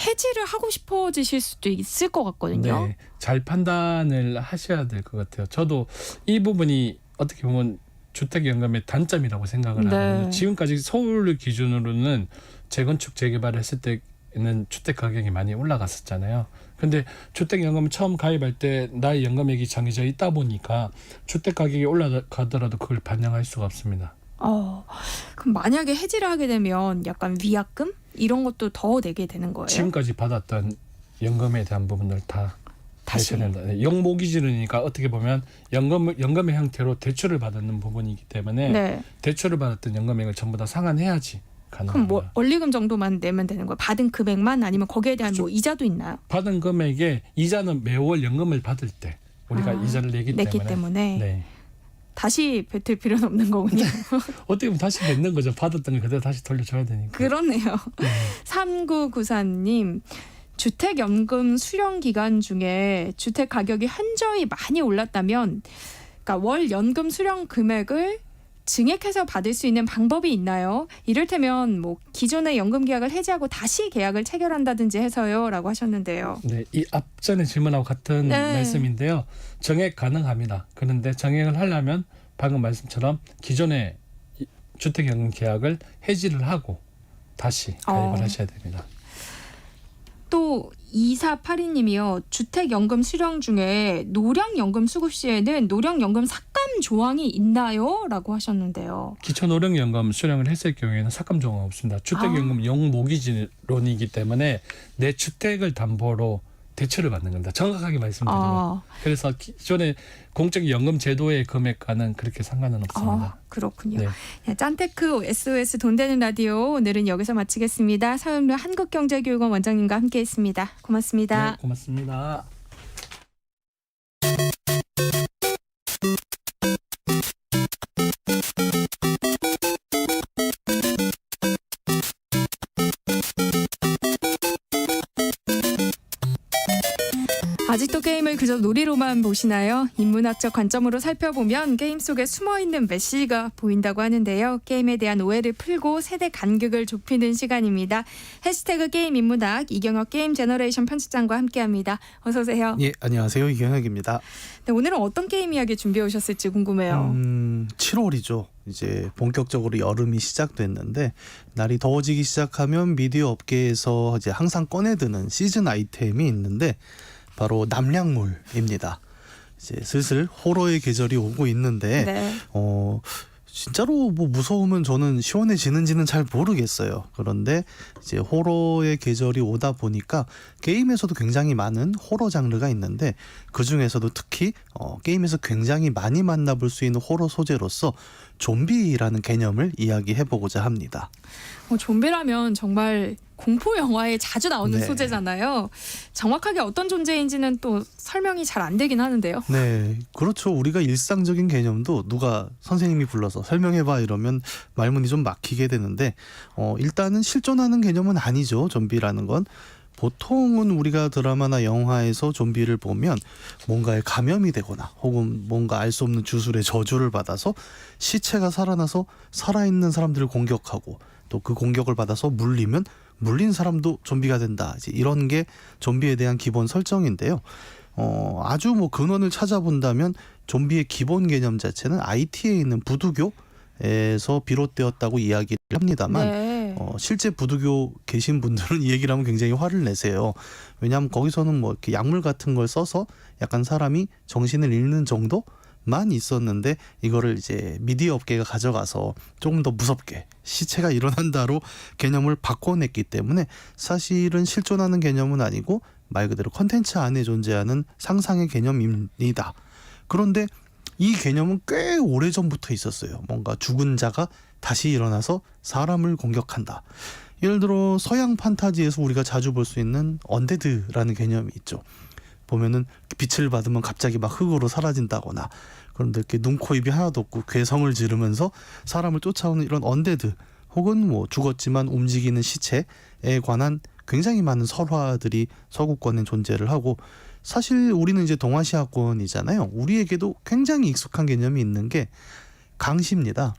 해지를 하고 싶어지실 수도 있을 것 같거든요. 네, 잘 판단을 하셔야 될 것 같아요. 저도 이 부분이 어떻게 보면 주택연금의 단점이라고 생각을 하거든요. 지금까지 서울을 기준으로는 재건축 재개발을 했을 때는 주택 가격이 많이 올라갔었잖아요. 근데 주택연금 처음 가입할 때 나의 연금액이 정해져 있다 보니까 주택 가격이 올라가더라도 그걸 반영할 수가 없습니다. 그럼 만약에 해지를 하게 되면 약간 위약금 이런 것도 더 내게 되는 거예요? 지금까지 받았던 연금에 대한 부분을 다 다시 영모기지르니까 어떻게 보면 연금의 형태로 대출을 받는 부분이기 때문에 대출을 받았던 연금액을 전부 다 상환해야지 가능합니다. 그럼 뭐 원리금 정도만 내면 되는 거예요? 받은 금액만 아니면 거기에 대한 뭐 이자도 있나요? 받은 금액에 이자는 매월 연금을 받을 때 우리가 이자를 내기 때문에 네. 다시 뱉을 필요는 없는 거군요. 어떻게 보면 다시 뱉는 거죠. 받았던 걸 그대로 다시 돌려줘야 되니까. 그렇네요. 3994님. 주택연금 수령 기간 중에 주택 가격이 현저히 많이 올랐다면 그러니까 월 연금 수령 금액을 증액해서 받을 수 있는 방법이 있나요? 이를테면 뭐 기존의 연금 계약을 해지하고 다시 계약을 체결한다든지 해서요라고 하셨는데요. 네, 이 앞전의 질문하고 같은 말씀인데요. 정액 가능합니다. 그런데 정액을 하려면 방금 말씀처럼 기존의 주택연금 계약을 해지를 하고 다시 가입을 하셔야 됩니다. 또 2482님이요. 주택연금 수령 중에 노령연금 수급 시에는 노령연금 삭감 조항이 있나요? 라고 하셨는데요. 기초 노령연금 수령을 했을 경우에는 삭감 조항은 없습니다. 주택연금 영모기지론이기 때문에 내 주택을 담보로 대출을 받는 겁니다. 정확하게 말씀드리면. 그래서 기존의 공적연금 제도의 금액과는 그렇게 상관은 없습니다. 그렇군요. 네. 짠테크 SOS 돈 되는 라디오 오늘은 여기서 마치겠습니다. 서영래 한국경제교육원 원장님과 함께했습니다. 고맙습니다. 네, 고맙습니다. 아직도 게임을 그저 놀이로만 보시나요? 인문학적 관점으로 살펴보면 게임 속에 숨어있는 메시지가 보인다고 하는데요. 게임에 대한 오해를 풀고 세대 간극을 좁히는 시간입니다. 해시태그 게임 인문학 이경혁 게임 제너레이션 편집장과 함께합니다. 어서 오세요. 예, 안녕하세요. 이경혁입니다. 네, 오늘은 어떤 게임 이야기 준비해 오셨을지 궁금해요. 7월이죠. 이제 본격적으로 여름이 시작됐는데 날이 더워지기 시작하면 미디어 업계에서 이제 항상 꺼내드는 시즌 아이템이 있는데 바로 남량물입니다. 이제 슬슬 호러의 계절이 오고 있는데 진짜로 뭐 무서우면 저는 시원해지는지는 잘 모르겠어요. 그런데 이제 호러의 계절이 오다 보니까 게임에서도 굉장히 많은 호러 장르가 있는데 그 중에서도 특히 게임에서 굉장히 많이 만나볼 수 있는 호러 소재로서 좀비라는 개념을 이야기해보고자 합니다. 좀비라면 정말 공포 영화에 자주 나오는 소재잖아요. 정확하게 어떤 존재인지는 또 설명이 잘 안 되긴 하는데요. 네, 그렇죠. 우리가 일상적인 개념도 누가 선생님이 불러서 설명해봐 이러면 말문이 좀 막히게 되는데 일단은 실존하는 개념은 아니죠. 좀비라는 건. 보통은 우리가 드라마나 영화에서 좀비를 보면 뭔가에 감염이 되거나 혹은 뭔가 알 수 없는 주술의 저주를 받아서 시체가 살아나서 살아있는 사람들을 공격하고 또 그 공격을 받아서 물리면 물린 사람도 좀비가 된다. 이제 이런 게 좀비에 대한 기본 설정인데요. 아주 뭐 근원을 찾아본다면 좀비의 기본 개념 자체는 IT에 있는 부두교에서 비롯되었다고 이야기를 합니다만 실제 부두교 계신 분들은 이 얘기를 하면 굉장히 화를 내세요. 왜냐하면 거기서는 뭐 이렇게 약물 같은 걸 써서 약간 사람이 정신을 잃는 정도만 있었는데 이거를 이제 미디어 업계가 가져가서 조금 더 무섭게 시체가 일어난다로 개념을 바꿔냈기 때문에 사실은 실존하는 개념은 아니고 말 그대로 컨텐츠 안에 존재하는 상상의 개념입니다. 그런데 이 개념은 꽤 오래전부터 있었어요. 뭔가 죽은 자가 다시 일어나서 사람을 공격한다. 예를 들어 서양 판타지에서 우리가 자주 볼 수 있는 언데드라는 개념이 있죠. 보면은 빛을 받으면 갑자기 막 흙으로 사라진다거나 그런데 이렇게 눈, 코, 입이 하나도 없고 괴성을 지르면서 사람을 쫓아오는 이런 언데드 혹은 뭐 죽었지만 움직이는 시체에 관한 굉장히 많은 설화들이 서구권에 존재를 하고 사실 우리는 이제 동아시아권이잖아요. 우리에게도 굉장히 익숙한 개념이 있는 게 강시입니다.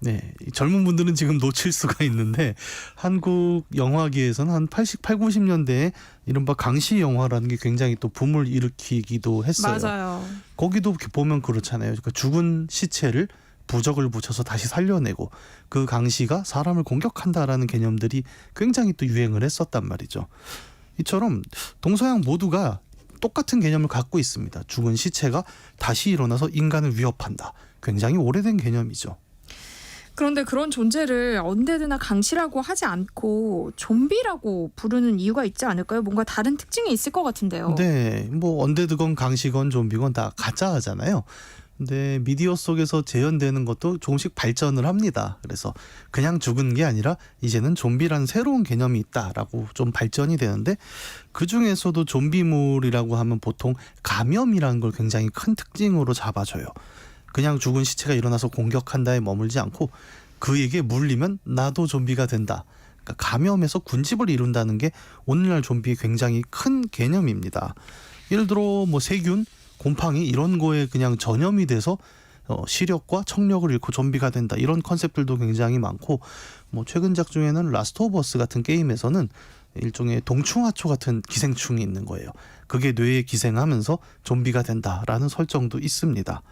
네, 젊은 분들은 지금 놓칠 수가 있는데 한국 영화계에서는 한 80, 90년대에 이른바 강시 영화라는 게 굉장히 또 붐을 일으키기도 했어요. 맞아요. 거기도 보면 그렇잖아요. 그러니까 죽은 시체를 부적을 붙여서 다시 살려내고 그 강시가 사람을 공격한다라는 개념들이 굉장히 또 유행을 했었단 말이죠. 이처럼 동서양 모두가 똑같은 개념을 갖고 있습니다. 죽은 시체가 다시 일어나서 인간을 위협한다. 굉장히 오래된 개념이죠. 그런데 그런 존재를 언데드나 강시라고 하지 않고 좀비라고 부르는 이유가 있지 않을까요? 뭔가 다른 특징이 있을 것 같은데요. 네, 뭐 언데드건 강시건 좀비건 다 가짜잖아요. 근데 미디어 속에서 재현되는 것도 조금씩 발전을 합니다. 그래서 그냥 죽은 게 아니라 이제는 좀비라는 새로운 개념이 있다라고 좀 발전이 되는데, 그중에서도 좀비물이라고 하면 보통 감염이라는 걸 굉장히 큰 특징으로 잡아줘요. 그냥 죽은 시체가 일어나서 공격한다에 머물지 않고 그에게 물리면 나도 좀비가 된다. 그러니까 감염해서 군집을 이룬다는 게 오늘날 좀비의 굉장히 큰 개념입니다. 예를 들어 뭐 세균, 곰팡이 이런 거에 그냥 전염이 돼서 시력과 청력을 잃고 좀비가 된다. 이런 컨셉들도 굉장히 많고, 뭐 최근작 중에는 라스트 오브 어스 같은 게임에서는 일종의 동충하초 같은 기생충이 있는 거예요. 그게 뇌에 기생하면서 좀비가 된다라는 설정도 있습니다.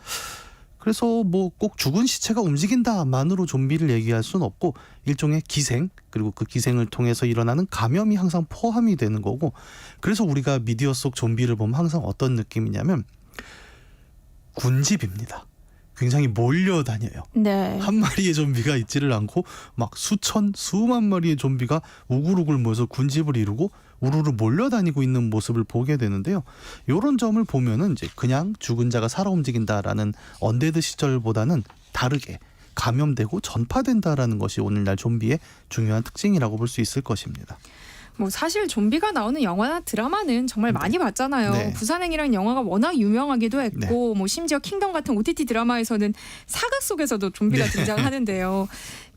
그래서 뭐 꼭 죽은 시체가 움직인다만으로 좀비를 얘기할 수는 없고, 일종의 기생, 그리고 그 기생을 통해서 일어나는 감염이 항상 포함이 되는 거고, 그래서 우리가 미디어 속 좀비를 보면 항상 어떤 느낌이냐면 군집입니다. 굉장히 몰려다녀요. 네. 한 마리의 좀비가 있지를 않고 막 수만 마리의 좀비가 우글우글 모여서 군집을 이루고 우르르 몰려다니고 있는 모습을 보게 되는데요. 이런 점을 보면은 이제 그냥 죽은 자가 살아 움직인다라는 언데드 시절보다는 다르게 감염되고 전파된다라는 것이 오늘날 좀비의 중요한 특징이라고 볼 수 있을 것입니다. 뭐 사실 좀비가 나오는 영화나 드라마는 정말 많이 봤잖아요. 네. 부산행이라는 영화가 워낙 유명하기도 했고, 네. 뭐 심지어 킹덤 같은 OTT 드라마에서는 사극 속에서도 좀비가 네. 등장하는데요.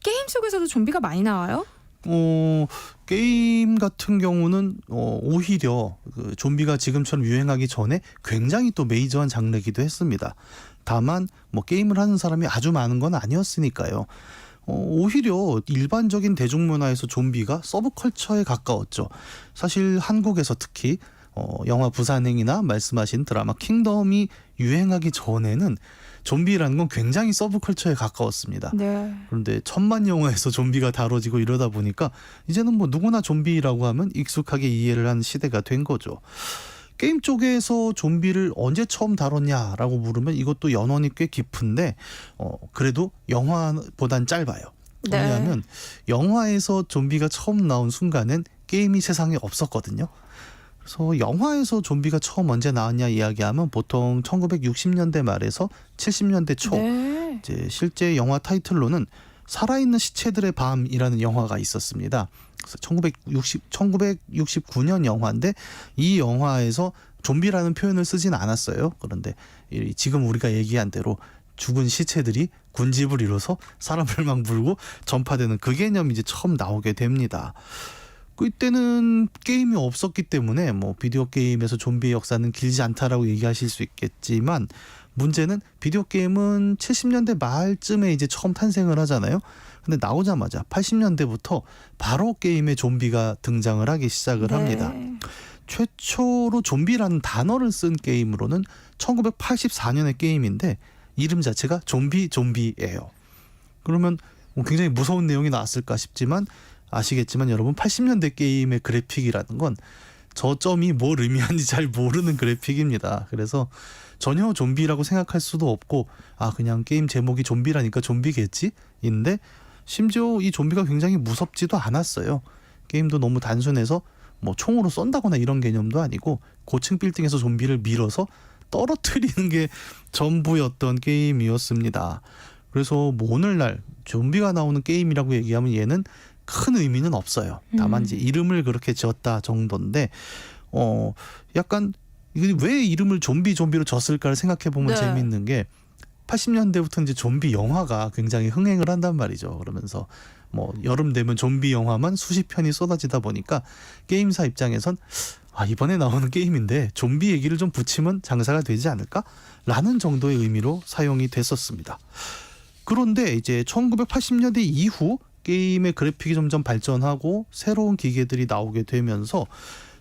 게임 속에서도 좀비가 많이 나와요? 게임 같은 경우는 오히려 그 좀비가 지금처럼 유행하기 전에 굉장히 또 메이저한 장르이기도 했습니다. 다만 뭐 게임을 하는 사람이 아주 많은 건 아니었으니까요. 오히려 일반적인 대중문화에서 좀비가 서브컬처에 가까웠죠. 사실 한국에서 특히 영화 부산행이나 말씀하신 드라마 킹덤이 유행하기 전에는 좀비라는 건 굉장히 서브컬처에 가까웠습니다. 네. 그런데 천만 영화에서 좀비가 다뤄지고 이러다 보니까 이제는 뭐 누구나 좀비라고 하면 익숙하게 이해를 하는 시대가 된 거죠. 게임 쪽에서 좀비를 언제 처음 다뤘냐라고 물으면 이것도 연원이 꽤 깊은데 그래도 영화보단 짧아요. 네. 왜냐하면 영화에서 좀비가 처음 나온 순간은 게임이 세상에 없었거든요. 그래서 영화에서 좀비가 처음 언제 나왔냐 이야기하면 보통 1960년대 말에서 70년대 초. 네. 이제 실제 영화 타이틀로는 살아있는 시체들의 밤이라는 영화가 있었습니다. 그래서 1969년 영화인데 이 영화에서 좀비라는 표현을 쓰진 않았어요. 그런데 지금 우리가 얘기한 대로 죽은 시체들이 군집을 이뤄서 사람을 막 물고 전파되는 그 개념이 이제 처음 나오게 됩니다. 그때는 게임이 없었기 때문에 뭐 비디오 게임에서 좀비의 역사는 길지 않다라고 얘기하실 수 있겠지만, 문제는 비디오 게임은 70년대 말쯤에 이제 처음 탄생을 하잖아요. 근데 나오자마자 80년대부터 바로 게임에 좀비가 등장을 하기 시작을 네. 합니다. 최초로 좀비라는 단어를 쓴 게임으로는 1984년의 게임인데 이름 자체가 좀비예요. 그러면 뭐 굉장히 무서운 내용이 나왔을까 싶지만 아시겠지만 여러분, 80년대 게임의 그래픽이라는 건 저점이 뭘 의미하는지 잘 모르는 그래픽입니다. 그래서 전혀 좀비라고 생각할 수도 없고, 그냥 게임 제목이 좀비라니까 좀비겠지? 인데 심지어 이 좀비가 굉장히 무섭지도 않았어요. 게임도 너무 단순해서 뭐 총으로 쏜다거나 이런 개념도 아니고 고층 빌딩에서 좀비를 밀어서 떨어뜨리는 게 전부였던 게임이었습니다. 그래서 뭐 오늘날 좀비가 나오는 게임이라고 얘기하면 얘는 큰 의미는 없어요. 다만 이제 이름을 그렇게 지었다 정도인데, 약간 이게 왜 이름을 좀비로 졌을까를 생각해 보면 네. 재밌는 게 80년대부터 이제 좀비 영화가 굉장히 흥행을 한단 말이죠. 그러면서 뭐 여름 되면 좀비 영화만 수십 편이 쏟아지다 보니까 게임사 입장에선 이번에 나오는 게임인데 좀비 얘기를 좀 붙이면 장사가 되지 않을까라는 정도의 의미로 사용이 됐었습니다. 그런데 이제 1980년대 이후 게임의 그래픽이 점점 발전하고 새로운 기계들이 나오게 되면서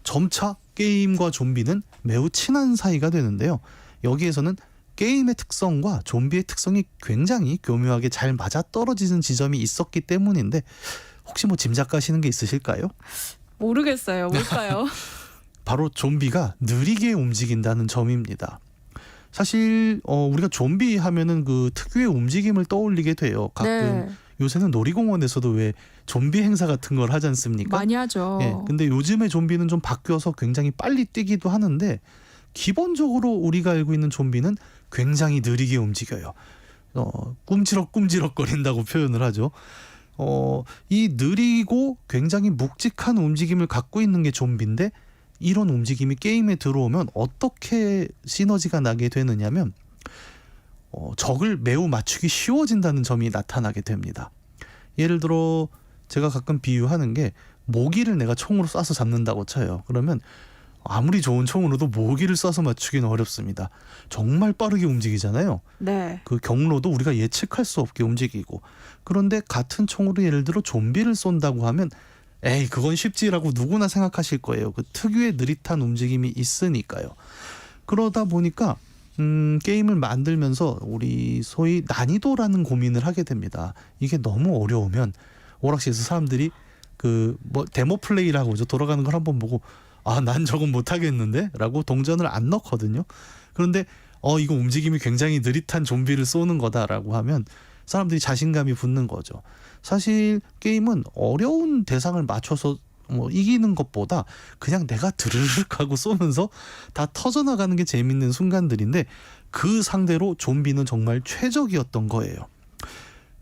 점차 게임과 좀비는 매우 친한 사이가 되는데요. 여기에서는 게임의 특성과 좀비의 특성이 굉장히 교묘하게 잘 맞아떨어지는 지점이 있었기 때문인데 혹시 뭐 짐작가시는 게 있으실까요? 모르겠어요. 뭘까요? 바로 좀비가 느리게 움직인다는 점입니다. 사실 우리가 좀비 하면은 그 특유의 움직임을 떠올리게 돼요. 가끔 네. 요새는 놀이공원에서도 왜 좀비 행사 같은 걸 하지 않습니까? 많이 하죠. 예, 근데 요즘의 좀비는 좀 바뀌어서 굉장히 빨리 뛰기도 하는데 기본적으로 우리가 알고 있는 좀비는 굉장히 느리게 움직여요. 꿈지럭꿈지럭거린다고 표현을 하죠. 이 느리고 굉장히 묵직한 움직임을 갖고 있는 게 좀비인데 이런 움직임이 게임에 들어오면 어떻게 시너지가 나게 되느냐면 적을 매우 맞추기 쉬워진다는 점이 나타나게 됩니다. 예를 들어 제가 가끔 비유하는 게 모기를 내가 총으로 쏴서 잡는다고 쳐요. 그러면 아무리 좋은 총으로도 모기를 쏴서 맞추기는 어렵습니다. 정말 빠르게 움직이잖아요. 네. 그 경로도 우리가 예측할 수 없게 움직이고 그런데 같은 총으로 예를 들어 좀비를 쏜다고 하면 에이 그건 쉽지라고 누구나 생각하실 거예요. 그 특유의 느릿한 움직임이 있으니까요. 그러다 보니까 게임을 만들면서 우리 소위 난이도라는 고민을 하게 됩니다. 이게 너무 어려우면 오락실에서 사람들이 그 뭐 데모 플레이라고 하죠. 돌아가는 걸 한번 보고 아 난 저건 못하겠는데 라고 동전을 안 넣거든요. 그런데 이거 움직임이 굉장히 느릿한 좀비를 쏘는 거다라고 하면 사람들이 자신감이 붙는 거죠. 사실 게임은 어려운 대상을 맞춰서 뭐 이기는 것보다 그냥 내가 드르륵 하고 쏘면서 다 터져나가는 게 재밌는 순간들인데 그 상대로 좀비는 정말 최적이었던 거예요.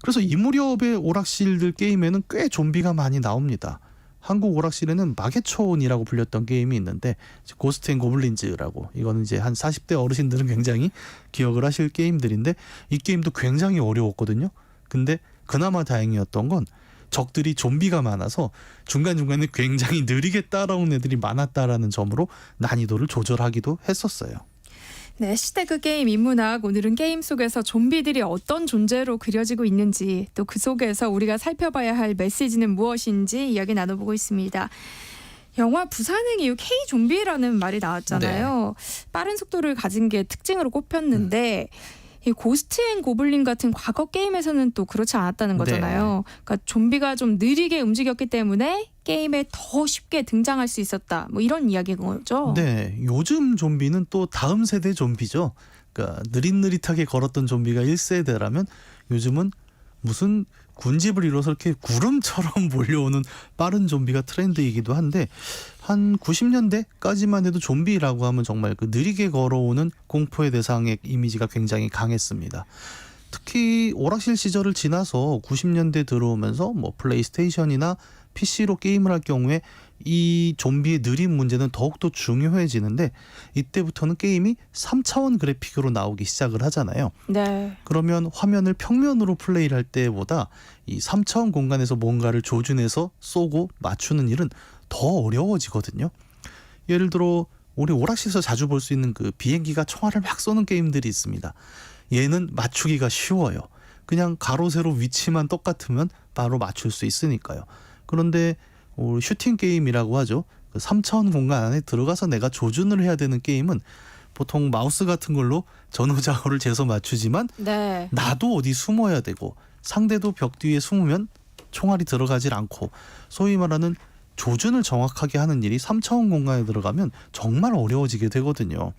그래서 이 무렵의 오락실들 게임에는 꽤 좀비가 많이 나옵니다. 한국 오락실에는 마계촌이라고 불렸던 게임이 있는데 고스트 앤 고블린즈라고 이거는 이제 한 40대 어르신들은 굉장히 기억을 하실 게임들인데 이 게임도 굉장히 어려웠거든요. 근데 그나마 다행이었던 건 적들이 좀비가 많아서 중간중간에 굉장히 느리게 따라온 애들이 많았다라는 점으로 난이도를 조절하기도 했었어요. 네, 시대그 게임 인문학 오늘은 게임 속에서 좀비들이 어떤 존재로 그려지고 있는지 또 그 속에서 우리가 살펴봐야 할 메시지는 무엇인지 이야기 나눠보고 있습니다. 영화 부산행 이후 K-좀비라는 말이 나왔잖아요. 빠른 속도를 가진 게 특징으로 꼽혔는데 이 고스트 앤 고블린 같은 과거 게임에서는 또 그렇지 않았다는 거잖아요. 그러니까 좀비가 좀 느리게 움직였기 때문에 게임에 더 쉽게 등장할 수 있었다. 뭐 이런 이야기인 거죠. 네, 요즘 좀비는 또 다음 세대 좀비죠. 그러니까 느릿느릿하게 걸었던 좀비가 1세대라면 요즘은 무슨 군집을 이뤄서 이렇게 구름처럼 몰려오는 빠른 좀비가 트렌드이기도 한데 한 90년대까지만 해도 좀비라고 하면 정말 그 느리게 걸어오는 공포의 대상의 이미지가 굉장히 강했습니다. 특히 오락실 시절을 지나서 90년대 들어오면서 뭐 플레이스테이션이나 PC로 게임을 할 경우에 이 좀비의 느린 문제는 더욱더 중요해지는데 이때부터는 게임이 3차원 그래픽으로 나오기 시작을 하잖아요. 네. 그러면 화면을 평면으로 플레이를 할 때보다 이 3차원 공간에서 뭔가를 조준해서 쏘고 맞추는 일은 더 어려워지거든요. 예를 들어 우리 오락실에서 자주 볼 수 있는 그 비행기가 총알을 막 쏘는 게임들이 있습니다. 얘는 맞추기가 쉬워요. 그냥 가로 세로 위치만 똑같으면 바로 맞출 수 있으니까요. 그런데 슈팅 게임이라고 하죠. 그 3차원 공간 안에 들어가서 내가 조준을 해야 되는 게임은 보통 마우스 같은 걸로 전후좌우를 재서 맞추지만 네. 나도 어디 숨어야 되고 상대도 벽 뒤에 숨으면 총알이 들어가질 않고 소위 말하는 조준을 정확하게 하는 일이 3차원 공간에 들어가면 정말 어려워지게 되거든요.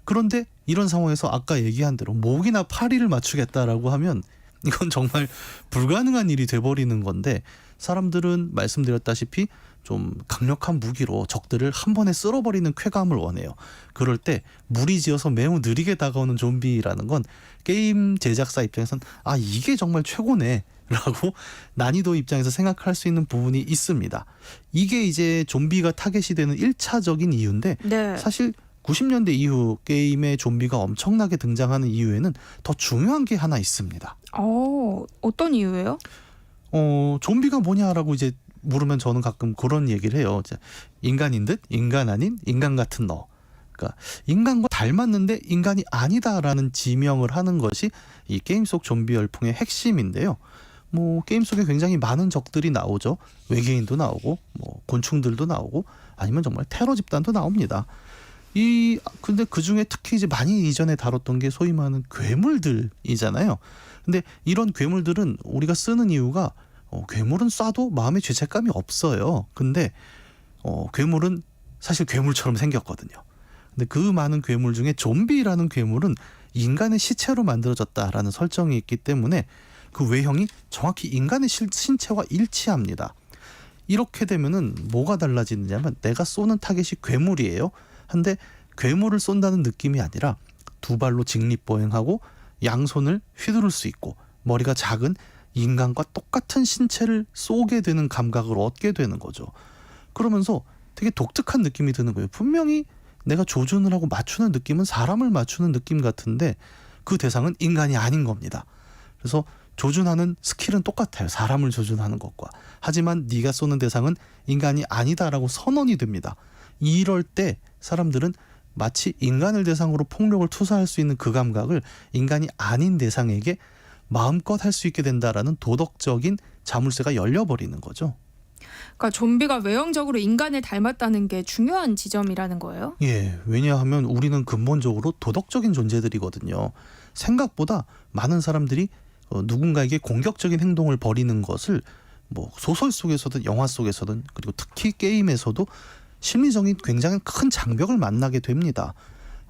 그런데 이런 상황에서 아까 얘기한 대로 목이나 파리를 맞추겠다라고 하면 이건 정말 불가능한 일이 돼버리는 건데 사람들은 말씀드렸다시피 좀 강력한 무기로 적들을 한 번에 쓸어버리는 쾌감을 원해요. 그럴 때 무리지어서 매우 느리게 다가오는 좀비라는 건 게임 제작사 입장에선 아 이게 정말 최고네 라고 난이도 입장에서 생각할 수 있는 부분이 있습니다. 이게 이제 좀비가 타겟이 되는 1차적인 이유인데 네. 사실 90년대 이후 게임에 좀비가 엄청나게 등장하는 이유에는 더 중요한 게 하나 있습니다. 어떤 이유예요? 좀비가 뭐냐라고 이제 물으면 저는 가끔 그런 얘기를 해요. 인간인 듯 인간 아닌 인간 같은 너. 그러니까 인간과 닮았는데 인간이 아니다라는 지명을 하는 것이 이 게임 속 좀비 열풍의 핵심인데요. 뭐 게임 속에 굉장히 많은 적들이 나오죠. 외계인도 나오고 뭐 곤충들도 나오고 아니면 정말 테러 집단도 나옵니다. 근데 그 중에 특히 이제 많이 이전에 다뤘던 게 소위 말하는 괴물들이잖아요. 근데 이런 괴물들은 우리가 쓰는 이유가 괴물은 쏴도 마음의 죄책감이 없어요. 근데 괴물은 사실 괴물처럼 생겼거든요. 근데 그 많은 괴물 중에 좀비라는 괴물은 인간의 시체로 만들어졌다라는 설정이 있기 때문에 그 외형이 정확히 인간의 신체와 일치합니다. 이렇게 되면은 뭐가 달라지느냐면 내가 쏘는 타겟이 괴물이에요. 한데 괴물을 쏜다는 느낌이 아니라 두 발로 직립보행하고 양손을 휘두를 수 있고 머리가 작은 인간과 똑같은 신체를 쏘게 되는 감각을 얻게 되는 거죠. 그러면서 되게 독특한 느낌이 드는 거예요. 분명히 내가 조준을 하고 맞추는 느낌은 사람을 맞추는 느낌 같은데 그 대상은 인간이 아닌 겁니다. 그래서 조준하는 스킬은 똑같아요. 사람을 조준하는 것과. 하지만 네가 쏘는 대상은 인간이 아니다라고 선언이 됩니다. 이럴 때 사람들은 마치 인간을 대상으로 폭력을 투사할 수 있는 그 감각을 인간이 아닌 대상에게 마음껏 할 수 있게 된다라는 도덕적인 자물쇠가 열려버리는 거죠. 그러니까 좀비가 외형적으로 인간을 닮았다는 게 중요한 지점이라는 거예요? 예, 왜냐하면 우리는 근본적으로 도덕적인 존재들이거든요. 생각보다 많은 사람들이 누군가에게 공격적인 행동을 벌이는 것을 뭐 소설 속에서든 영화 속에서든 그리고 특히 게임에서도 심리적인 굉장히 큰 장벽을 만나게 됩니다.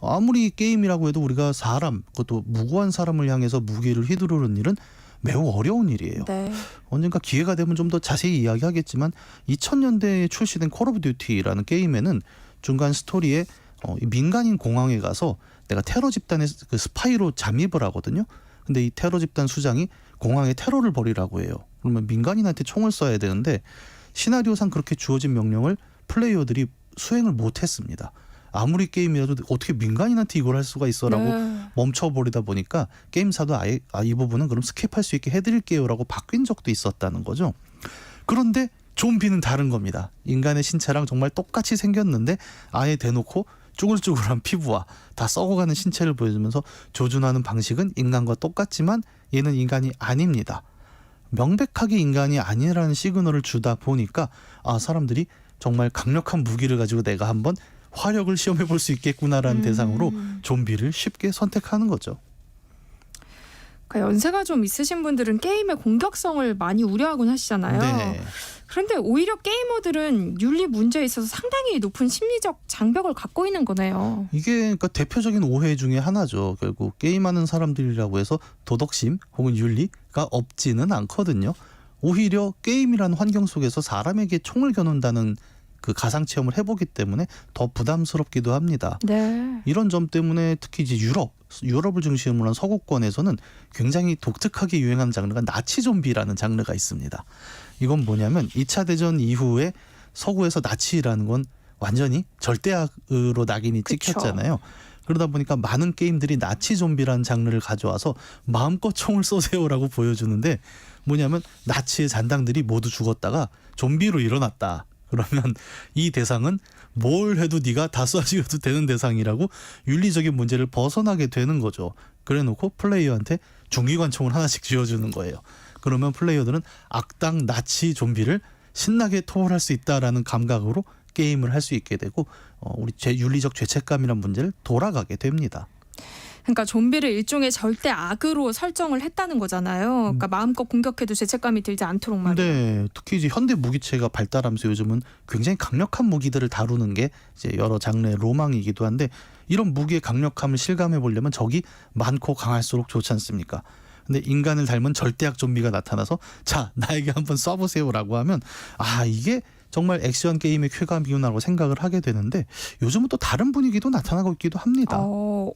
아무리 게임이라고 해도 우리가 사람, 그것도 무고한 사람을 향해서 무기를 휘두르는 일은 매우 어려운 일이에요. 네. 언젠가 기회가 되면 좀 더 자세히 이야기하겠지만 2000년대에 출시된 콜 오브 듀티라는 게임에는 중간 스토리에 민간인 공항에 가서 내가 테러 집단의 그 스파이로 잠입을 하거든요. 근데 이 테러 집단 수장이 공항에 테러를 벌이라고 해요. 그러면 민간인한테 총을 쏴야 되는데 시나리오상 그렇게 주어진 명령을 플레이어들이 수행을 못했습니다. 아무리 게임이라도 어떻게 민간인한테 이걸 할 수가 있어라고 멈춰버리다 보니까 게임사도 아예 이 부분은 그럼 스킵할 수 있게 해드릴게요라고 바뀐 적도 있었다는 거죠. 그런데 좀비는 다른 겁니다. 인간의 신체랑 정말 똑같이 생겼는데 아예 대놓고 쭈글쭈글한 피부와 다 썩어가는 신체를 보여주면서 조준하는 방식은 인간과 똑같지만 얘는 인간이 아닙니다. 명백하게 인간이 아니라는 시그널을 주다 보니까 사람들이 정말 강력한 무기를 가지고 내가 한번 화력을 시험해 볼 수 있겠구나라는 대상으로 좀비를 쉽게 선택하는 거죠. 그러니까 연세가 좀 있으신 분들은 게임의 공격성을 많이 우려하곤 하시잖아요. 네. 그런데 오히려 게이머들은 윤리 문제에 있어서 상당히 높은 심리적 장벽을 갖고 있는 거네요. 이게 그러니까 대표적인 오해 중에 하나죠. 결국 게임하는 사람들이라고 해서 도덕심 혹은 윤리가 없지는 않거든요. 오히려 게임이라는 환경 속에서 사람에게 총을 겨눈다는 그 가상 체험을 해보기 때문에 더 부담스럽기도 합니다. 네. 이런 점 때문에 특히 이제 유럽을 중심으로 한 서구권에서는 굉장히 독특하게 유행하는 장르가 나치 좀비라는 장르가 있습니다. 이건 뭐냐면 2차 대전 이후에 서구에서 나치라는 건 완전히 절대악으로 낙인이 찍혔잖아요. 그러다 보니까 많은 게임들이 나치 좀비라는 장르를 가져와서 마음껏 총을 쏘세요라고 보여주는데 뭐냐면 나치의 잔당들이 모두 죽었다가 좀비로 일어났다. 그러면 이 대상은 뭘 해도 네가 다 쏴죽여도 되는 대상이라고 윤리적인 문제를 벗어나게 되는 거죠. 그래놓고 플레이어한테 중기관총을 하나씩 쥐어주는 거예요. 그러면 플레이어들은 악당 나치 좀비를 신나게 토벌할 수 있다라는 감각으로 게임을 할 수 있게 되고 우리 윤리적 죄책감이란 문제를 돌아가게 됩니다. 그러니까 좀비를 일종의 절대 악으로 설정을 했다는 거잖아요. 그러니까 마음껏 공격해도 죄책감이 들지 않도록 말이에요. 네, 특히 이제 현대 무기체가 발달하면서 요즘은 굉장히 강력한 무기들을 다루는 게 이제 여러 장르의 로망이기도 한데 이런 무기의 강력함을 실감해 보려면 적이 많고 강할수록 좋지 않습니까? 근데 인간을 닮은 절대악 좀비가 나타나서 자 나에게 한번 쏴보세요라고 하면 이게 정말 액션 게임의 쾌감이구나라고 생각을 하게 되는데 요즘은 또 다른 분위기도 나타나고 있기도 합니다.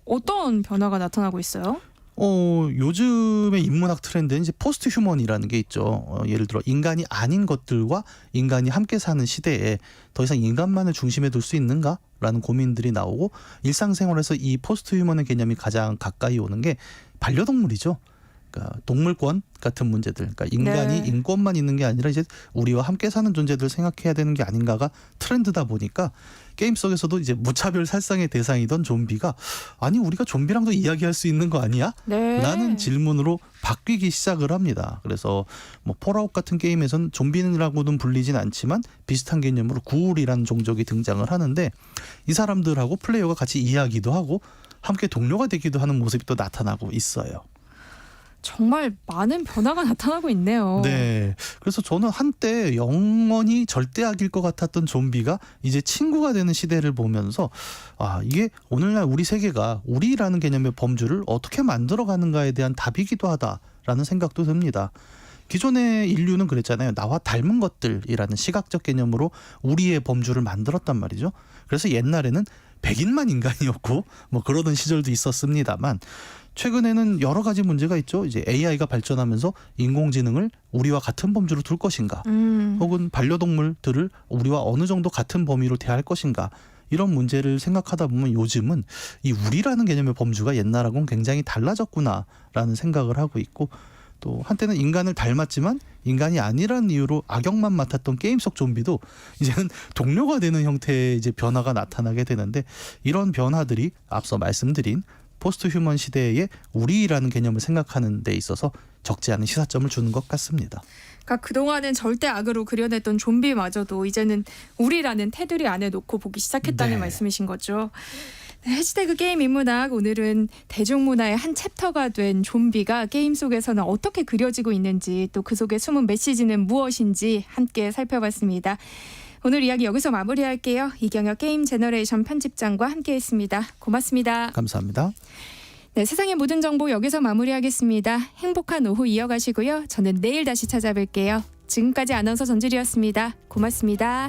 어떤 변화가 나타나고 있어요? 요즘의 인문학 트렌드는 이제 포스트 휴먼이라는 게 있죠. 예를 들어 인간이 아닌 것들과 인간이 함께 사는 시대에 더 이상 인간만을 중심에 둘 수 있는가라는 고민들이 나오고 일상생활에서 이 포스트 휴먼의 개념이 가장 가까이 오는 게 반려동물이죠. 그러니까 동물권 같은 문제들, 그러니까 인간이 네. 인권만 있는 게 아니라 이제 우리와 함께 사는 존재들을 생각해야 되는 게 아닌가가 트렌드다 보니까 게임 속에서도 이제 무차별 살상의 대상이던 좀비가 아니 우리가 좀비랑도 이야기할 수 있는 거 아니야? 네. 라는 질문으로 바뀌기 시작을 합니다. 그래서 뭐 폴아웃 같은 게임에선 좀비라고는 불리진 않지만 비슷한 개념으로 구울이라는 종족이 등장을 하는데 이 사람들하고 플레이어가 같이 이야기도 하고 함께 동료가 되기도 하는 모습이 또 나타나고 있어요. 정말 많은 변화가 나타나고 있네요. 네. 그래서 저는 한때 영원히 절대악일 것 같았던 좀비가 이제 친구가 되는 시대를 보면서 아, 이게 오늘날 우리 세계가 우리라는 개념의 범주를 어떻게 만들어가는가에 대한 답이기도 하다라는 생각도 듭니다. 기존의 인류는 그랬잖아요. 나와 닮은 것들이라는 시각적 개념으로 우리의 범주를 만들었단 말이죠. 그래서 옛날에는 백인만 인간이었고 뭐 그러던 시절도 있었습니다만 최근에는 여러 가지 문제가 있죠. 이제 AI가 발전하면서 인공지능을 우리와 같은 범주로 둘 것인가, 혹은 반려동물들을 우리와 어느 정도 같은 범위로 대할 것인가, 이런 문제를 생각하다 보면 요즘은 이 우리라는 개념의 범주가 옛날하고는 굉장히 달라졌구나라는 생각을 하고 있고, 또 한때는 인간을 닮았지만 인간이 아니라는 이유로 악역만 맡았던 게임 속 좀비도 이제는 동료가 되는 형태의 이제 변화가 나타나게 되는데, 이런 변화들이 앞서 말씀드린 포스트 휴먼 시대의 우리라는 개념을 생각하는 데 있어서 적지 않은 시사점을 주는 것 같습니다. 그러니까 그동안은 절대 악으로 그려냈던 좀비마저도 이제는 우리라는 테두리 안에 놓고 보기 시작했다는 네. 말씀이신 거죠. 네, 해시태그 게임 인문학, 오늘은 대중문화의 한 챕터가 된 좀비가 게임 속에서는 어떻게 그려지고 있는지, 또 그 속에 숨은 메시지는 무엇인지 함께 살펴봤습니다. 오늘 이야기 여기서 마무리할게요. 이경혁 게임 제너레이션 편집장과 함께했습니다. 고맙습니다. 감사합니다. 네, 세상의 모든 정보 여기서 마무리하겠습니다. 행복한 오후 이어가시고요. 저는 내일 다시 찾아뵐게요. 지금까지 아나운서 전주리였습니다. 고맙습니다.